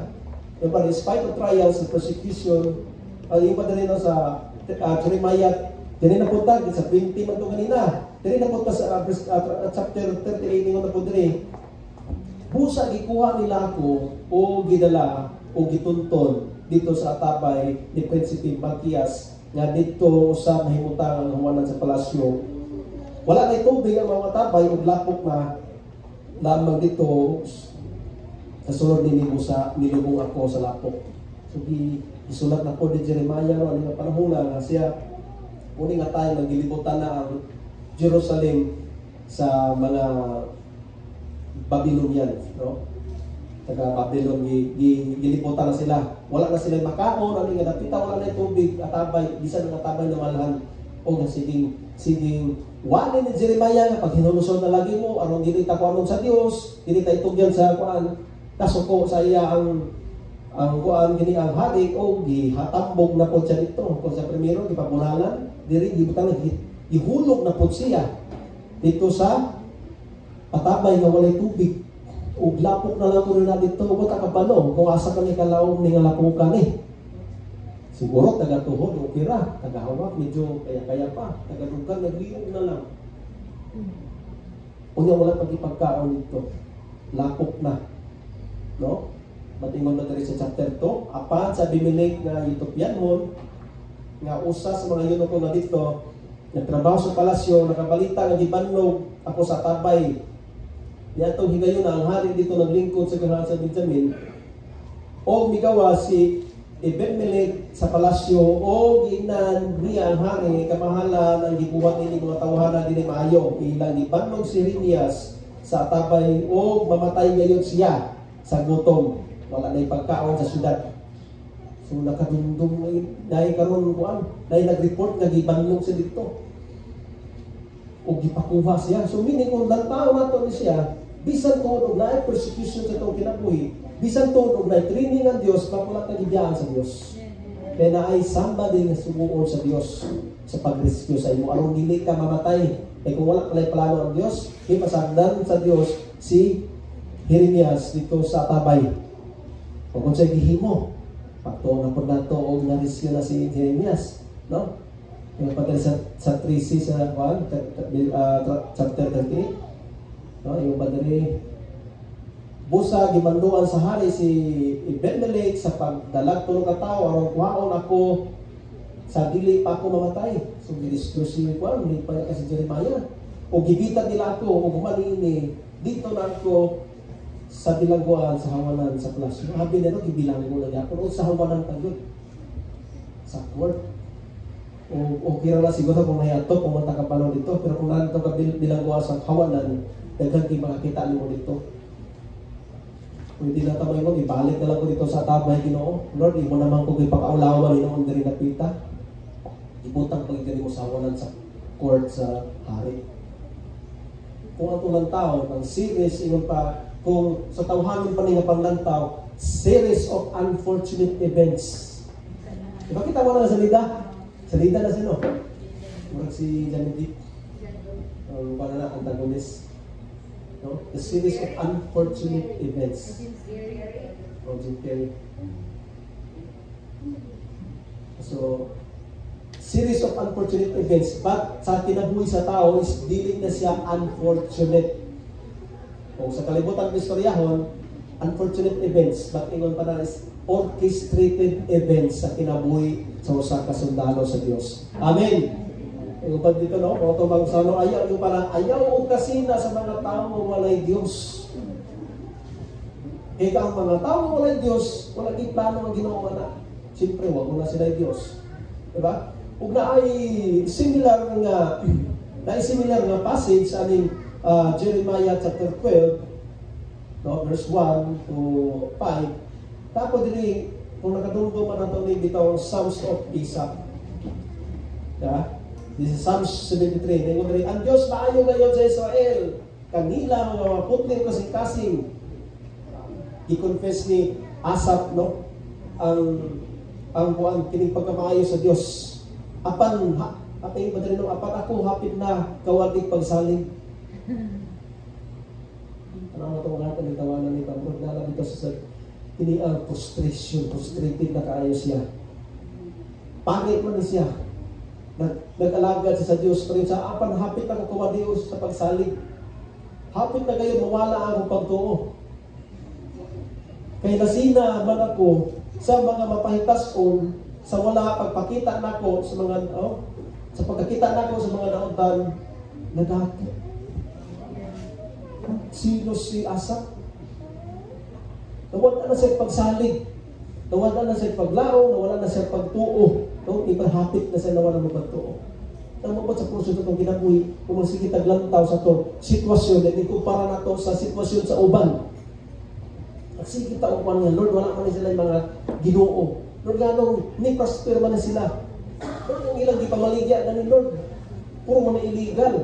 Yung pa, in spite of trials and persecution, yung pa rin sa Jeremiah, dili na punta, sa 20 man ito kanina, dili na punta sa chapter 38, yung na punta rin, busa gikuha nila ako o gidala o gitunton dito sa atabay ni Prinsipe Malkias nga dito sa mahimutang ang huwanan sa palasyo. Wala na tubig ang mga atabay o lapok na lamang dito sa sunod ni Musa nilubong ako sa lapok. So isulat na po ni Jeremiah no ang panahon na siya uni nga tayo nagilibutan na ang Jerusalem sa mga Babylonian, no? Taga Babylon, giliputan na sila. Wala na sila makaon, ano nga, napita, wala na tubig, atabay, bisa na atabay na malahan. O nga, siging, wala ni Jeremiah nga, pag hinulusod na lagi mo, anong ginita ko anong sa Diyos, ginita itugyan sa kuan, kasuko sa iya ang kuan, gini ang hari, o gihatambog na po siya dito. Kung sa primero, ipabulalan, diri, ihulog na po siya dito sa patabay nga walay tubig ug lapok na lang ko na dito ug takabalo kung asa ka ni kalawom ni nga lapukan ni siguro taga tuhod o kira taga hawak medyo kaya pa taga dugan nagliyog na lang unya wala pagipagkaon dito lapok na no matingon na diri sa chapter 2 apan sa Abimelech nga Ethiopianon nga usa sa mga yunuko na dito nagtrabaho sa palasyo nakabalita nga gibannog ako sa tabay. Yatong higayon na ang hari dito naglingkod sa ganahan sa Benjamin o migawa si Ebemelech sa palasyo o ginan niya ang hari kamahalan ang gibuhat ni mga tawhana dinhi maayo ilang gibannog si Jeremias sa tabay o mamatay gayon siya sa gutom wala na pagkaon sa syudad so nakadumdum dahil karon kuan dahil nag-report nga gibannog siya dito o gipakuha siya so meaning kung lantaw nato ni siya bisan tuod na persecution sa itong kinabuhi, bisan tuod na training ng Diyos, makulat na gibiyaan sa Diyos. Kaya na ay somebody na sumuon sa Diyos sa pag-rescue sa imo. Arong dili ka mamatay. Eh kung wala kalay plano ang Diyos, ipasagdan sa Diyos si Jeremias dito sa tabay. O kung sa'y gihimo, pagtuon na po na ito o na-rescue na si Jeremias. No? Yung pagkali sa 3C sa chapter 38, no, yung badari busa gimanduan sa hari si Ebemelech sa pagdalag tulong ka tao aron kuhaon ako sa dili pa ako mamatay so gidiskursi ko ni pa kasi Jeremiah o gibitan nila ako o gumanini dito na ako sa bilangguan sa hawanan sa palasyo habi nito gibilanggo na ako sa hawanan pagod sa court o kira na siguro kung nayato pumunta ka pa dito pero kung nanto ka bilangguan sa hawanan daghang di makakita mo dito. Pwede na tamay mo, ibalik na lang ko dito sa tabay Ginoo. Lord, imo naman ko ipakaulawan Ginoo diri napita. Ibutang pagiging mo sa hawanan sa court sa hari. Kung ato lang tao, ang series ingon pa kung sa tawhanon pa ni nga panglantaw, series of unfortunate events. Diba kita mo na sa salida? Salida na sino? Murag si Janity. Ang panana antagonist. No? The series of unfortunate events. Jim Carrey. So, series of unfortunate events. But sa kinabuhi sa tao is dili na siya unfortunate. Kung sa kalibutan ng istoryahon, unfortunate events. But ingon pa na is orchestrated events sa kinabuhi sa usa ka sundalo sa Dios. Amen. Upad dito no, kung ito bang sano, ayaw yung parang, ayaw o kasina sa mga tao walay Diyos. Ika ang mga tao walay Diyos, wala di plano ang ginawa na. Siyempre, wag mo na sila Diyos. Diba? Kung na ay similar nga passage sa aning Jeremiah chapter 12, no, verse 1 to 5, tapos din, kung nakadunggo man natin ni bitaw Psalms of Asaph. Diba? This is Psalms 73. Ang Diyos maayo ngayon sa Israel. Kanila mga putling kasing-kasing. gi-confess ni Asaph, no, ang buwan kining pagkamaayo sa Dios. Apan apan ako hapit na kawatig pagsalig. Ano to nga kanang tawanan ni Panginoon na dito sa ini ang frustrated na kaayo siya. Pangit man siya. Nag-alagad siya sa Dios pero sa apan hapit na ko Dios sa pagsalig. Hapit na kayo mawala ang pagtuo. Kay nasina man ako sa mga mapahitas-on sa wala pagpakita nako sa mga sa pagkakita nako sa mga nautan nagati. Sino si Asaph? Nawala na siya pagsalig. Nawala na siya paglaong, nawala na siya pagtuo. No? Ibrahapit na siya nawala ng pagtuo. Tama ba sa puso itong ginabuhi kung sige taglantaw sa ito sitwasyon at ikumpara na ito sa sitwasyon sa uban. Kasi kita upan niya, Lord, wala man sila yung mga Ginoo. Lord, ganong ni prosper man na sila. Lord, yung ilang di pamaligya na ni Lord. Puro man na illegal.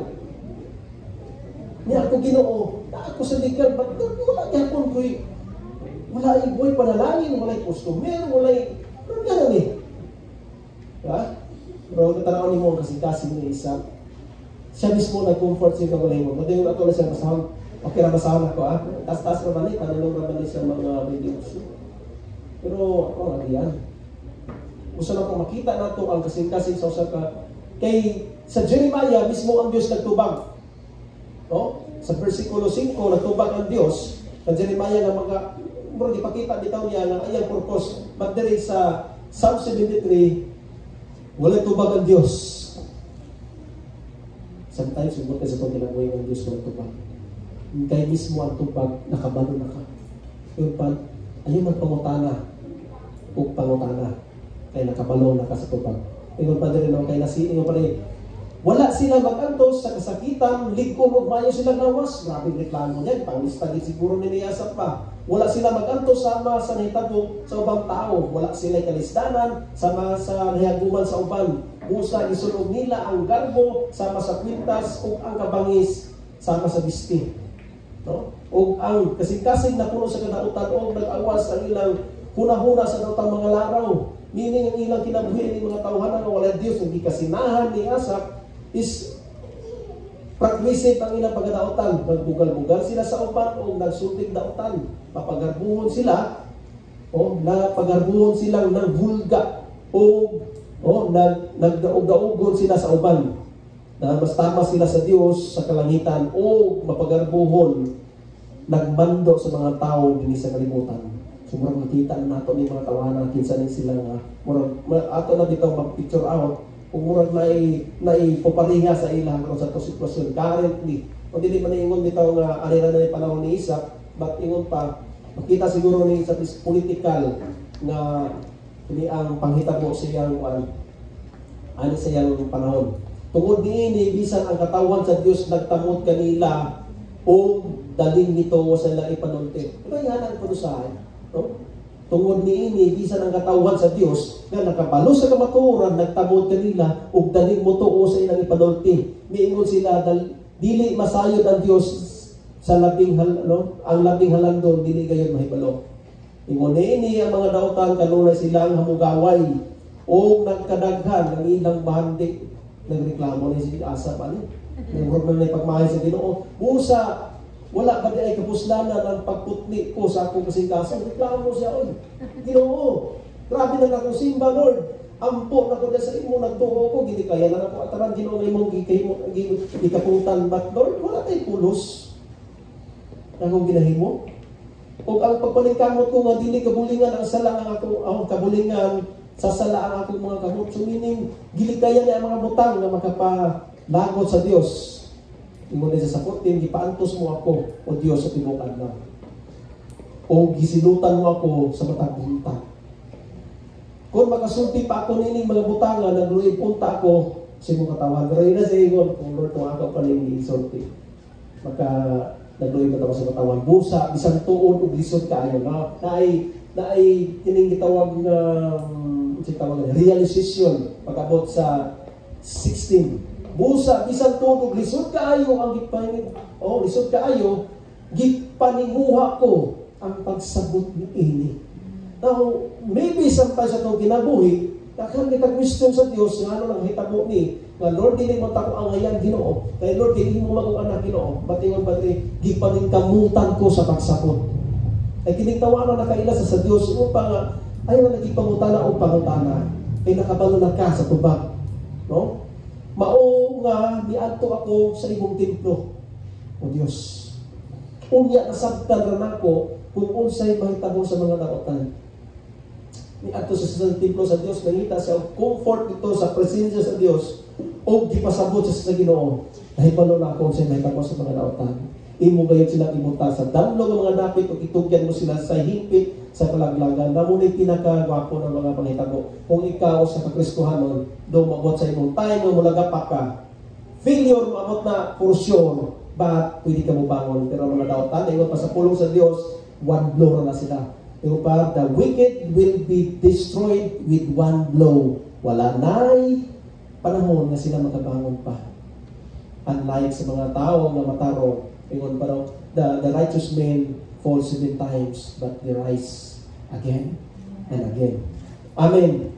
Niya ako Ginoo, na ako sa legal, but Lord, wala yapon ko wala yung buhay panalangin, wala yung customer, wala yung Lord, ganon eh. Diba? Pero tatanaw ni mo ang kasing-kasing ni isa. Siya mismo nag-comfort siya kawalay mo. Madayon ato na siya masahang. Okay na masahang ako Tas-tas naman eh. Tanulong naman siya mga videos. Pero ako nga yan. Gusto na po makita na ito ang kasing-kasing sa usa ka. Kay sa Jeremiah mismo ang Diyos nagtubag. No? Sa versikulo 5 nagtubag ang Diyos. Sa Jeremiah nga mga bro, ipakita bitaw niya ng ayang purpose. But there is sa Psalm 73, wala tubag ang Diyos. Sometimes, sugot ka sa itong ginagawa ng Diyos wala tubag. Kaya mismo ang tubag, nakabalo na ka. Yung pa, ayaw magpangutana o pangutana. Kaya nakabalo na ka sa tubag. Yung pa rin naman, kaya nasiin yung pa rin, wala sila mag-antos sa kasakitan, ligkon o mayo sila nawas. Grabing reklamo niyan, pangistagit siguro ni Asaph pa. Wala sila mag-antos sama sa nahitabo sa ubang tao. Wala sila kalisdanan sama sa nahiaguman sa uban. Busa isunog nila ang garbo sama sa kwintas o ang kabangis sama sa bisti. No? O ang kasing-kasing na puno sa kadautan o nag-awas ang ilang huna-huna sa dautang mga laraw. Meaning ang ilang kinabuhi ng mga tawhanan na wala Diyos, hindi kasinahan ni Asaph is pragwisip ang ilang pagkadautan. Nagbugal-bugal sila sa upan o nagsultig dautan. Papagarbuhon sila o napagarbuhon silang ng vulga o nagdaog-daogon sila sa uban. Na mas tama sila sa Diyos sa kalangitan o mapagarbuhon nagmando sa mga tao din sa kalibutan. So murang makita na nato ni mga tawanan kinsa ni sila nga murang ato na dito mag-picture out kung murag naipaparinga sa ilang sa ito sitwasyon currently. Kung hindi man ingon bitaw nga alira na ni panahon ni Isaac, but ingon pa makita siguro ni Isaac is political na ini ang panghitabo sa iyang ano sa iyang panahon. Tungod niini bisan ang katawan sa Dios nagtamot kanila o daling nito sa ilang ipanulti. Ito yung hanang panusahan. No? Tungod niini bisan ang katawan sa Dios nga nakabalo sa kamatuoran nagtamot kanila ug daling mo tuo sa ilang ipanulti. Miingon sila dili masayod ang Dios sa labing ang labing halandon dili gayon mahibalo. Ingon niini ang mga dautan kanunay silang hamugaway o nagkadaghan ng ilang bahandik. Nagreklamo ni si Asaph ani. Nagproblema ni pagmahay sa Ginoo. Busa wala ba di ay kapuslanan ang pagputli ko sa akong kasing-kasing. Reklamo siya, oy, Ginoo, grabe na akong simba, Lord. Ampo na ko na sa imo, nagtuho ko, gini kaya na ako ataran, Ginoo, ngay mong gikapuntan. But Lord, wala tayo pulos. Akong ginahimo. O ang pagpaligkamot ko nga, dili kabulingan ang sala ang akong kabulingan, sa sala ang akong mga kamot. So meaning, giligaya niya ang mga butang na makapalagot sa Diyos. Ingon niya sa 14, gipaantos mo ako, o Diyos, sa tibukan na. O gisilutan mo ako sa matang buntag. Kung makasulti pa ako nining mga butangan, nagluib punta ako sa imong katawan. Pero yun na sa ingon, kung Lord, kung ako pa rin isulti. Maka, nagluib pa ako sa katawan. Busa, bisang tuon, o lisod ka ayon. Na ay kining gitawag na realization pag-abot sa 16. Busa, bisan tuon, lisod kaayo ang lisod kaayo, gipaninguha ko ang pagsabot ni ini. Now, maybe sometimes sa itong kinabuhi, dakhan kita question sa Dios nga ano nang hitabo ni nga Lord dili mo tako ang ayan Ginoo kay Lord dili mo magong anak Ginoo batingon pati gipaningkamutan ko sa pagsabot ay kinitawanan na kaila sa Dios mo pa nga ayo na nagipangutana og pangutana ay nakabalo na ka sa tubag no mao nga niadto ako sa imong templo o Dios unya nasabtan ra nako kung unsay mahitabo sa mga daotan ni ato sa templo sa Dios nangita siya comfort dito sa presensya sa Dios o gipasabot sa Ginoo nahibalo na ako sa nahitabo sa mga daotan imo gayud sila imuta sa damlo ng mga dapit o itugyan mo sila sa hingpit sa kalaglagan namunay pinakagwapo ng mga panghitabo kung ikaw sa kakristohanon do mabot sa imong time mo lagapak ka failure maabot na for sure but pwede ka mo bangon pero mga daotan ingon pa sa pulong sa Dios one blow na sila. The wicked will be destroyed with one blow. Wala na'y panahon na sila makabangon pa. Unlike sa mga tao na mataro, ingon pa daw, the righteous man falls 7 times, but they rise again and again. Amen.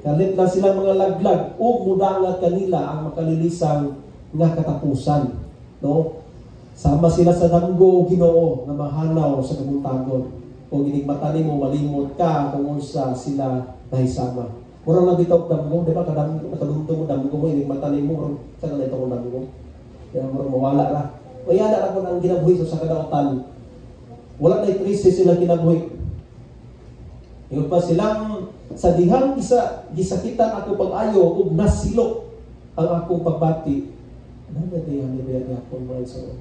Kalit na sila mga laglag, o mudangat kanila ang makalilisang nga katapusan. No? Sama sila sa damgo, Ginoo, na mahanaw sa kabuntagon. Kung ginigmata mo, malimot ka kung unsa sila nahisama. Murang nabitaw damgo, di ba? Nakadumto mo damgo mo, ginigmata mo, saan na ito kong damgo? Kaya murang mawala na. O yan na ako ng ginabuhi sa kadautan. Wala na itrisi silang ginabuhi. Yung pa silang sa dihang gisakitan ako pag-ayo ug nasilok ang akong pagbati. Ano na diyan ni Bea ako mga iso?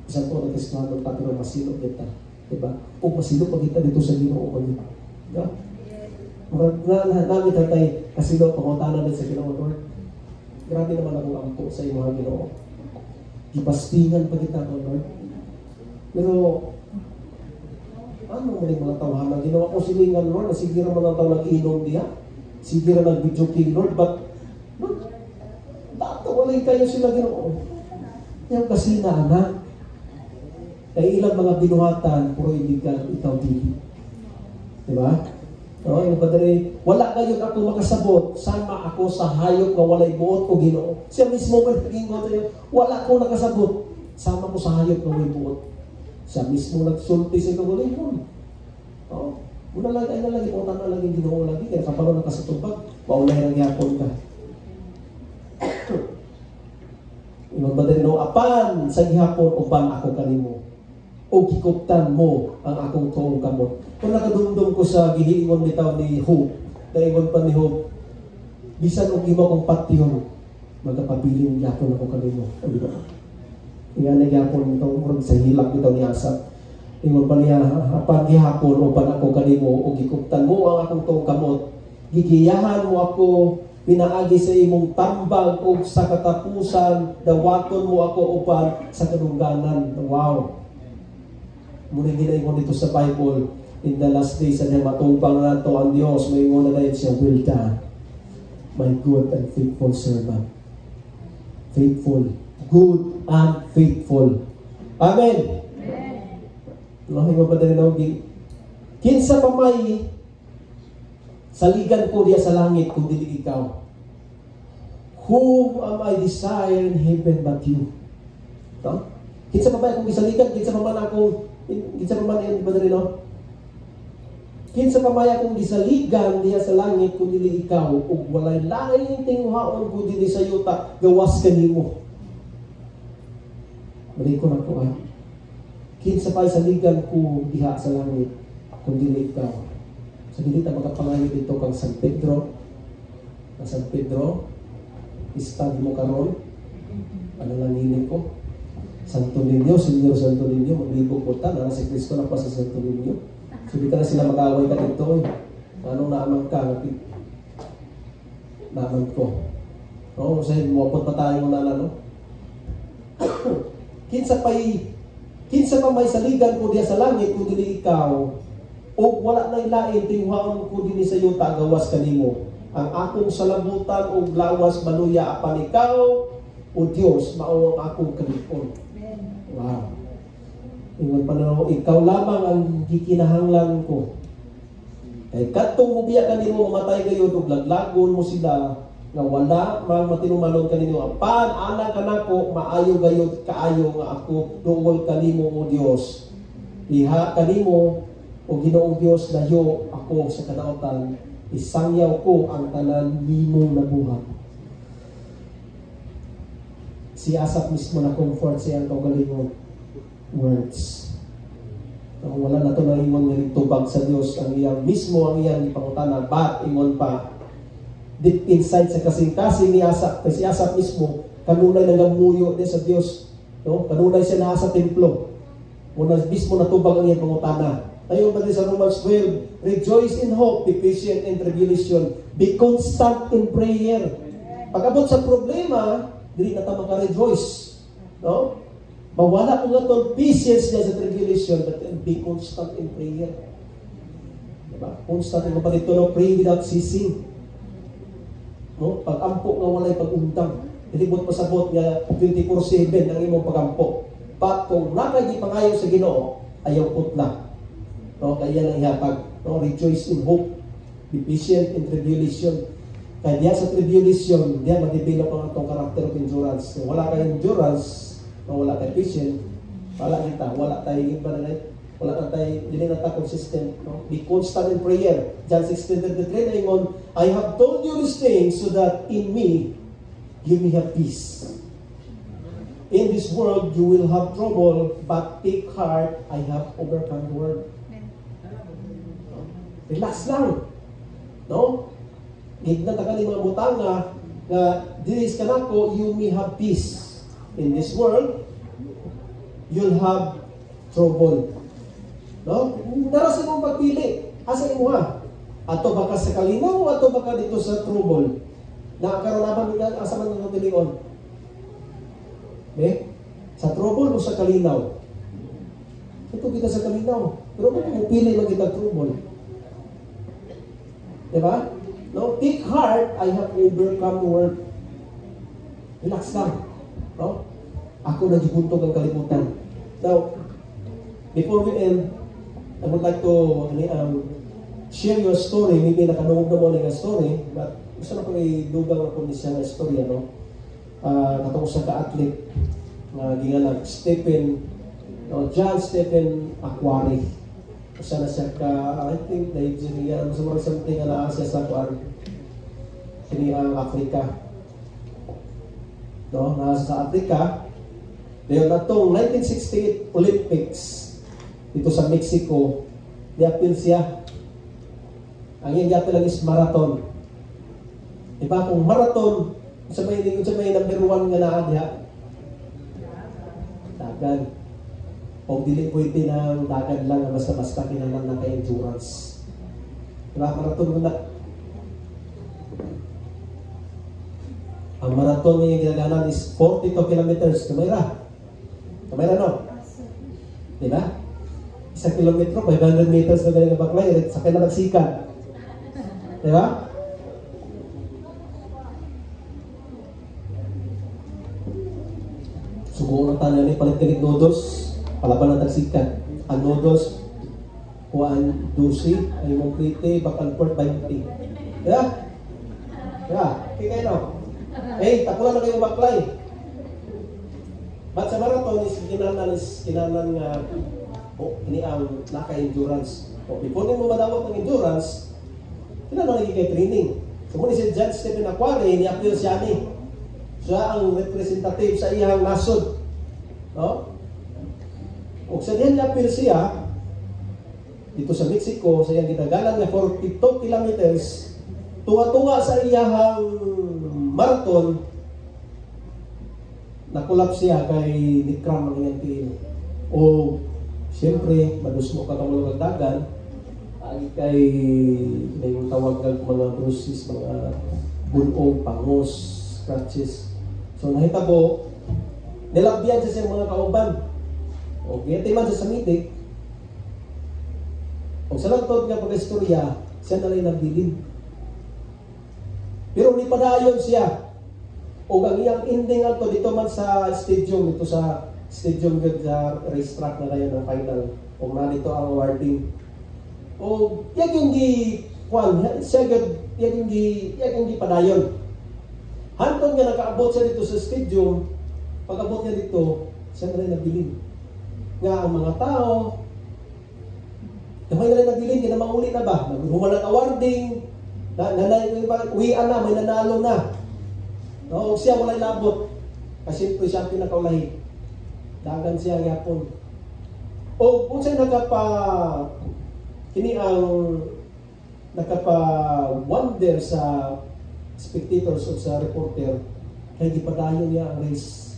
Isang po nag-Kristohanon pa pero masilok kita. Diba? O masilok pag kita dito sa Ginoo pag kita. Diba? Namin tatay kasilo pangutanan din sa Ginoo Lord. Grabe naman akong ampo sa imo Ginoo. Gipastingan pa kita Lord. Pero ano mo mga tawanan? Ginawa ko silingan Lord na sige ra mga tao nag-inom diya. Sige ra nag-video king Lord but dato walay kayo sila Ginoo. Yung kasi na anak kay ilang mga binuhatan, puro ibigan, ikaw dili. Diba? No, yung padre, wala kayo ako makasabot, sama ako sa hayop na walay buot o Ginoo. Siya mismo man nag-ingon sa'yo, wala ko nakasabot, sama ko sa hayop na walay buot. Siya mismo nagsulti sa ikaw walay buot. No? Muna lang, ay na lagi, punta na lagi Ginoo lagi, kaya kapalo na kasatubag, maulay ng yapon ka. Yung padre, no, apan sa gihapon, upan ako kanimo. O gikuptan mo ang akong tuong kamot. Kung nakadumdum ko sa gihiingon bitaw ni Hope, naingon pa ni Hope, bisan og imo kong patyon, magapabiling yapon ako kanimo. Nga nagyapon ito, murag sa hilak bitaw ni Asap. Ingon pa niya, apan gihapon o pan ako kanimo, o gikuptan mo ang akong tuong kamot. Gigiyahan mo ako, pinaagi sa imong tambag o sa katapusan, dawaton mo ako upan sa kadungganan. Wow! Muna ginaingon dito sa Bible, in the last days, na matubang na ito ang Diyos, may ingon na dahil siya, well done, my good and faithful servant. Faithful. Good and faithful. Amen. Amen. Ingon pa dahil na, kinsa pa may saligan ko diya sa langit kung dili ikaw. Whom am I desire in heaven but you? No? Kinsa pa may akong gisaligan, kinsa pa man akong kinsa pa man yung badrino? Kinsa pa may akong gisaligan diya sa langit kung dili ikaw ug walay laing tinguhaon kung dili sa yuta gawas kanimo. Balik ko na ko kinsa pa saligan ko diha sa langit kung dili ikaw. So dili ta makapangayo dito kang San Pedro. Ang San Pedro istad mo karon. Ano lang hini ko? Santo Niño, Senyor Santo Niño, maglibog po ta, na si Cristo na pa sa Santo Niño. So di ka na sila mag-away ka dito eh. Anong naaman ka? Naaman ko. No, sahin mo, pa tayo na no? Kinsa pa may saligan ko diya sa langit kung dili ikaw, o wala na ilain, tinguhaon ko din sa iyo, tagawas kanimo. Ang akong salabutan o lawas maluya apan ikaw, o Diyos, mao ang akong kalipon. Wow. Ingon pa na ikaw lamang ang gikinahanglan ko. Kay kadtong mubiya kanimo mamatay kayo ug laglagon mo sila nga wala mang matinumalon kanimo apan ana kanako maayo gayud kaayo nga ako duol kanimo o Dios. Iha kanimo o Ginoong Dios layo ako sa kadaotan, isangyaw ko ang tanan nimong nabuhat. Si Asaph mismo na comfort siya ang kaugalingong words. Kung wala na ito na ingon tubag sa Diyos, ang iyang mismo ang iyang ipangutana, but ingon pa, deep inside sa kasing-kasing ni Asaph, kasi Asaph mismo, kanunay nagamuyo din sa Diyos. No? Kanunay siya na sa templo. Muna mismo natubag ang iyang pangutana. Tayo ba din sa Romans 12, rejoice in hope, be patient in tribulation, be constant in prayer. Pag-abot sa problema, dili na tayo maka-rejoice. No? Mawala ko nga itong patience niya sa tribulation, but be constant in prayer. Diba? Constant in prayer. No? Pray without ceasing. No? Pag-ampo nga walay pag-untang. Ilibot pasabot nga 24/7 ang imong pag-ampo. But kung nakagi pangayo sa Ginoo, ayaw putla. No? Kaya lang ihatag. No? Rejoice in hope. Be patient in tribulation. Kaya diya sa tribulation, diya ma-develop ang itong character of endurance. Kung wala kayong endurance, kung wala tayong patient, wala tayong iba na wala na tayo, hindi na tayo consistent. No? Be constant in prayer. John 16:33 na ingon, I have told you these things so that in me, you may have peace. In this world, you will have trouble, but take heart, I have overcome the world. Relax lang. No? Hignan ta kani mga butang nga diris kanako, you may have peace. In this world, you'll have trouble. No? Narasin mong pagpili. Asa imo ha? Ato baka sa kalinaw, ato baka dito sa trouble. Nakaroon na asa man ng tilion? Sa trouble o sa kalinaw? Ito kita sa kalinaw. Pero kung pupili lang kita trouble. Diba? No? Take heart, I have overcome the world. Relax lang. No? Ako na gibuntog ang kalimutan. Now, before we end, I would like to share your story. Maybe nakanungog na mo ng story, but gusto na ko idugang ako ni siya ng story, no? Katong sa ka-athlete na ginganag John Stephen Aquari. Kasi na siya I think Nigeria, mas mga something na siya sa kuan ang Africa. No, nasa sa Africa. Dayon natong 1968 Olympics dito sa Mexico, di-appeal siya. Ang iyang gapil lang is marathon. Diba kung marathon, sa may number 1 nga naa diha. Dagan. O dili pwede ng dagan lang basta-basta kinahanglan na kay endurance. Diba marathon muna. Ang marathon niya ginaganan is 42 kilometers. Kamera no? Diba? 1 kilometro, 500 meters na galing ang baklay, sakay na nagsikan. Diba? Subukan ng tanan ni palit-kalit noodles, palaban ng nagsikan. Ang noodles, kuhaan 12, ay mong prite, bakal port 20. Diba? Diba? Okay kayo no? Tapulan na kayo baklay. But sa marathon is kinanan nga ini ang naka-endurance. Before mo madawat ng endurance, kailangan lagi kay training. So muna si John Stephen Aquari, ni-appeal siya ni. Siya ang representative sa iyang nasod. No? O sa diyan ni-appeal siya, dito sa Mexico, sa iyang gitagalan nga 42 kilometers, tunga-tunga sa iyang marathon, nakulap siya kay Nikram ang iyang tiil. O siyempre, madusmo ka kamulong dagan, kay may tawag ng mga bruises, mga bulong, pangos, scratches. So nahitabo, nilabyan siya sa mga kauban. O gayatiman siya sa mitik. O sa lagtod nga pag-istorya, siya na rin nabilin. Pero ni padayon siya. O ang iyang ending ato dito man sa stadium, dito sa stadium gud sa racetrack na kayo ng final. Kung nalito ang awarding. O, yan yung siya gud, yan yung padayon. Hantong nga nakaabot siya dito sa stadium, pag-abot niya dito, siya na rin nabilin. Nga ang mga tao, gamay na rin nabilin, hindi na mauli na ba? Humalang awarding, uwian na, may nanalo na. O, siya wala labot. Kasi ito siya ang pinakaulahi. Dagan siya yapon. O kung siya nakapa-wonder sa spectators o sa reporter, kaya di padayon niya ang race.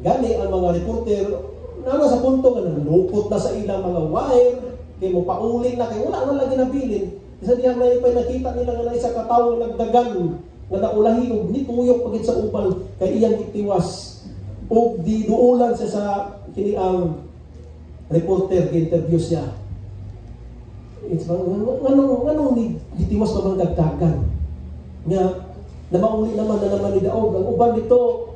Gani ang mga reporter, naman sa punto nga nalupot na sa ilang mga wire, kaya mo pauli na, kaya wala na lagi nabilin. Isa diyan na ipay nakita nila nga na isa katawang nagdagan, nga naulahi o nituyok pagit sa ubal, kay iyang itiwas. O di duulan siya sa kini ang reporter, interview siya. It's anong ditiwas pa bang dagdagan? Nga, na mauli naman ni Daog. Ang uban dito,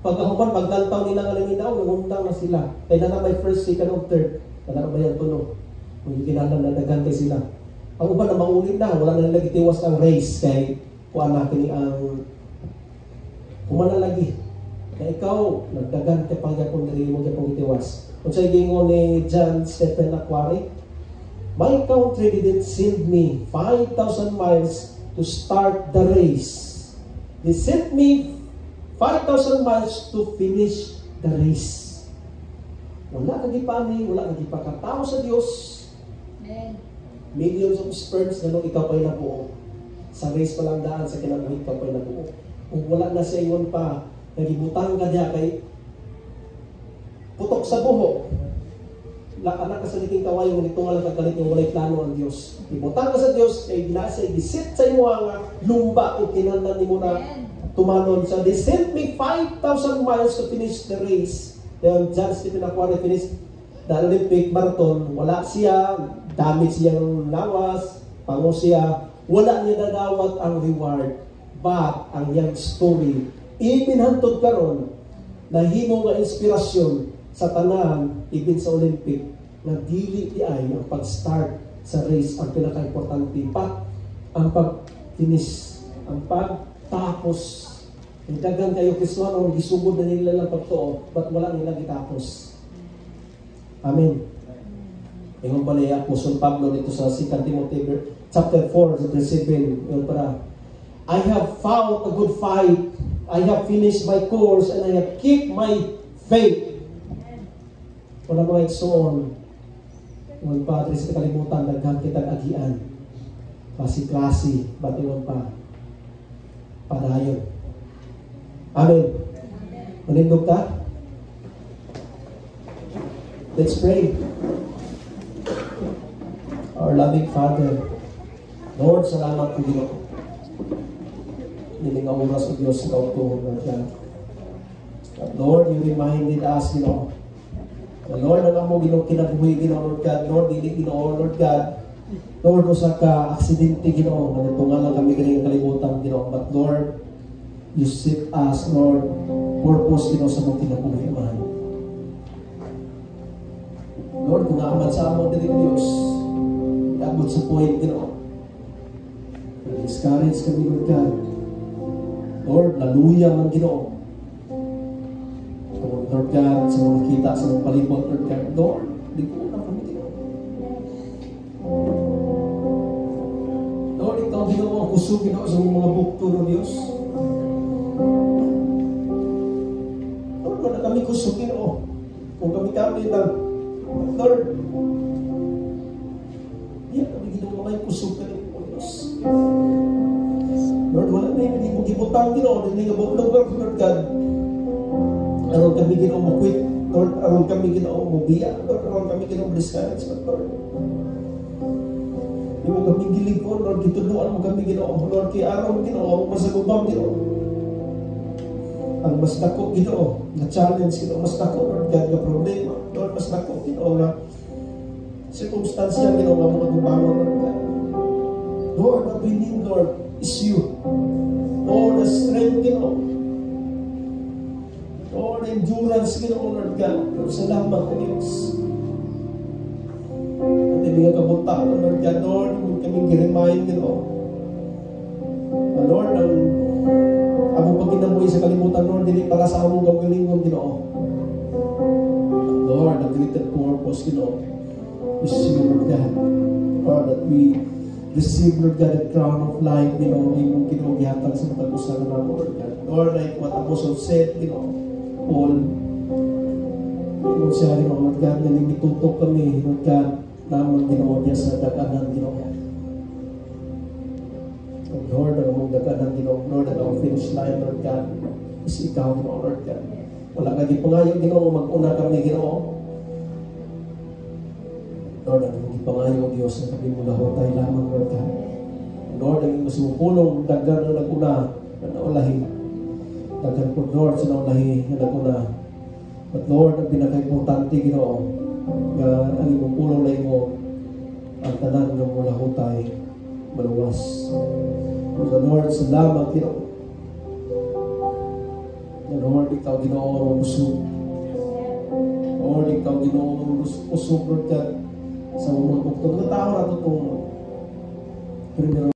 paglantaw nila nga ni Daog, nangundang na sila. Kaya na may first, second, or third. Kaya na ba yan tuno? Kung kinalang na nagantay sila. Ang uban na mauli na, wala na nagitiwas ng race. Kaya kuha na kini ang kumana lagi. Kaya ikaw, nagdagan ka pang yapon na rin mo yapong itiwas. Kung sa'yo gingon ni John Stephen Aquari, my country didn't send me 5,000 miles to start the race. They sent me 5,000 miles to finish the race. Wala nagipani, wala nagipakatao sa Diyos. Amen. Millions of sperms na nung ikaw pa'y nabuo. Sa race pa lang daan, sa kinabuhi ikaw pa'y nabuo. Kung wala na sa ingon pa, nagibutang ka niya kay putok sa buho. Anak ka sa liking kawayo, ngunit nga lang kagalit yung walay plano ang Diyos. Ibutang ka sa Diyos, kay ginasa, ibisit sa imo ang lumba o kinandan ni mo na tumanon. So they sent me 5,000 miles to finish the race. Then John Stephen Aquari finished the Olympic marathon. Wala siya, damage siyang lawas, pango siya, wala niya dadawat ang reward. But ang young story, ipinhantod karon na himo nga inspirasyon sa tanan, even sa Olympic, na dili di ay ang pag-start sa race ang pinaka-importante pa ang pag-finish, ang pagtapos. Ang dagang kayo Kristiano, gisugod na nila lang pagtuo, but wala nila gitapos. Amen. Ingon pala yung Apostol Pablo dito sa 2 Timothy chapter 4, verse 7, yun para, I have fought a good fight, I have finished my course, and I have kept my faith. Wala mga igsoon, mga Padre sa kalimutan, naghang kitang agian. Klase-klase, batingon pa. Padayon. Amen. Manindog ka? Let's pray. Our loving Father, Lord, salamat po Ginoo. Niling ang oras o Diyos sa kautuhon ng God. But Lord, you reminded us, Ginoo, the Lord, ang mo Ginoo kinabuhi, Ginoo, Lord God, Lord, dili Ginoo, Lord God, Lord, usa ka aksidente, Ginoo, natungan lang kami galing kalimutan, Ginoo, but Lord, you set us, Lord, purpose, Ginoo, sa mong kinabuhi, man. Lord, kung naaman sa amon dili Diyos, abot sa point, Ginoo, discourage kami, Lord God. Lord, naluya man, Ginoo. Lord God, sa mga kita, sa mga palibot, Lord God, Lord, di ko na kami, Ginoo. Lord, ikaw, Ginoo, ang kusog, Ginoo, sa mga bukto ng Diyos. Lord, wala kami kusog, Ginoo. Kung kami lang, Lord, yan kami, Ginoo, mga kusog ka rin, Diyos. Lord, wala na yung hindi mo gibutang, Ginoo, hindi nga buklog, Lord God. Aron kami Ginoo mo quit, Lord, aron kami Ginoo mo biya, Lord, aron kami Ginoo mo discourage, Lord. Di mo kami giligon, Lord, gituduan mo kami Ginoo, Lord, kaya aron Ginoo, masagubang Ginoo. Ang mas dako Ginoo, na challenge Ginoo, mas dako, Lord God, na problema, Lord, mas dako Ginoo, na circumstansya Ginoo, nga mga gubangon, Lord God. Lord, what we need, Lord, is you. Lord, the strength Ginoo. Lord, endurance, Ginoo, Lord God. Lord, salamat ka, Diyos. At hindi nga kabunta, Lord God, Lord, huwag kaming girimayin, Ginoo. Lord, ang among pagkinabuhi sa kalimutan, Lord, hindi para sa among gawgalingon, Ginoo. Lord, the greater purpose, Ginoo, is you, Lord God. Lord, that we receive, Lord God, the crown of life, Ginoo, yung kinugihatan sa matag-usaran na, Lord God. Lord, like what Apostle said, Ginoo, Paul, yung siya, Ginoo, Lord God, na nimitutok kami, Lord God, naman, Ginoo, niya sa daganan, Ginoo. Lord, ang mong daganan, Ginoo, Lord, ang finish line, Lord God, is ikaw, Ginoo, Lord God. Wala ka di pangayo, Ginoo, mag-una kami, Ginoo. Lord, ang hindi pangayo, Diyos, na kami mula hotay lamang, Lord God. Lord, ang mas mupulong, dagan na nag-una, na naulahi. Dagan po, Lord, sa naulahi, na nag-una. But Lord, ang pinaka-importante, Ginoo, na ang imupulong na imo, ang tanan ng mula hotay, maluwas. So Lord, salamat, Ginoo. Lord, ikaw, Ginoo, ang usog. Lord, ikaw, Ginoo, ang usog, Lord God, sa mga buktong na tao na ito itong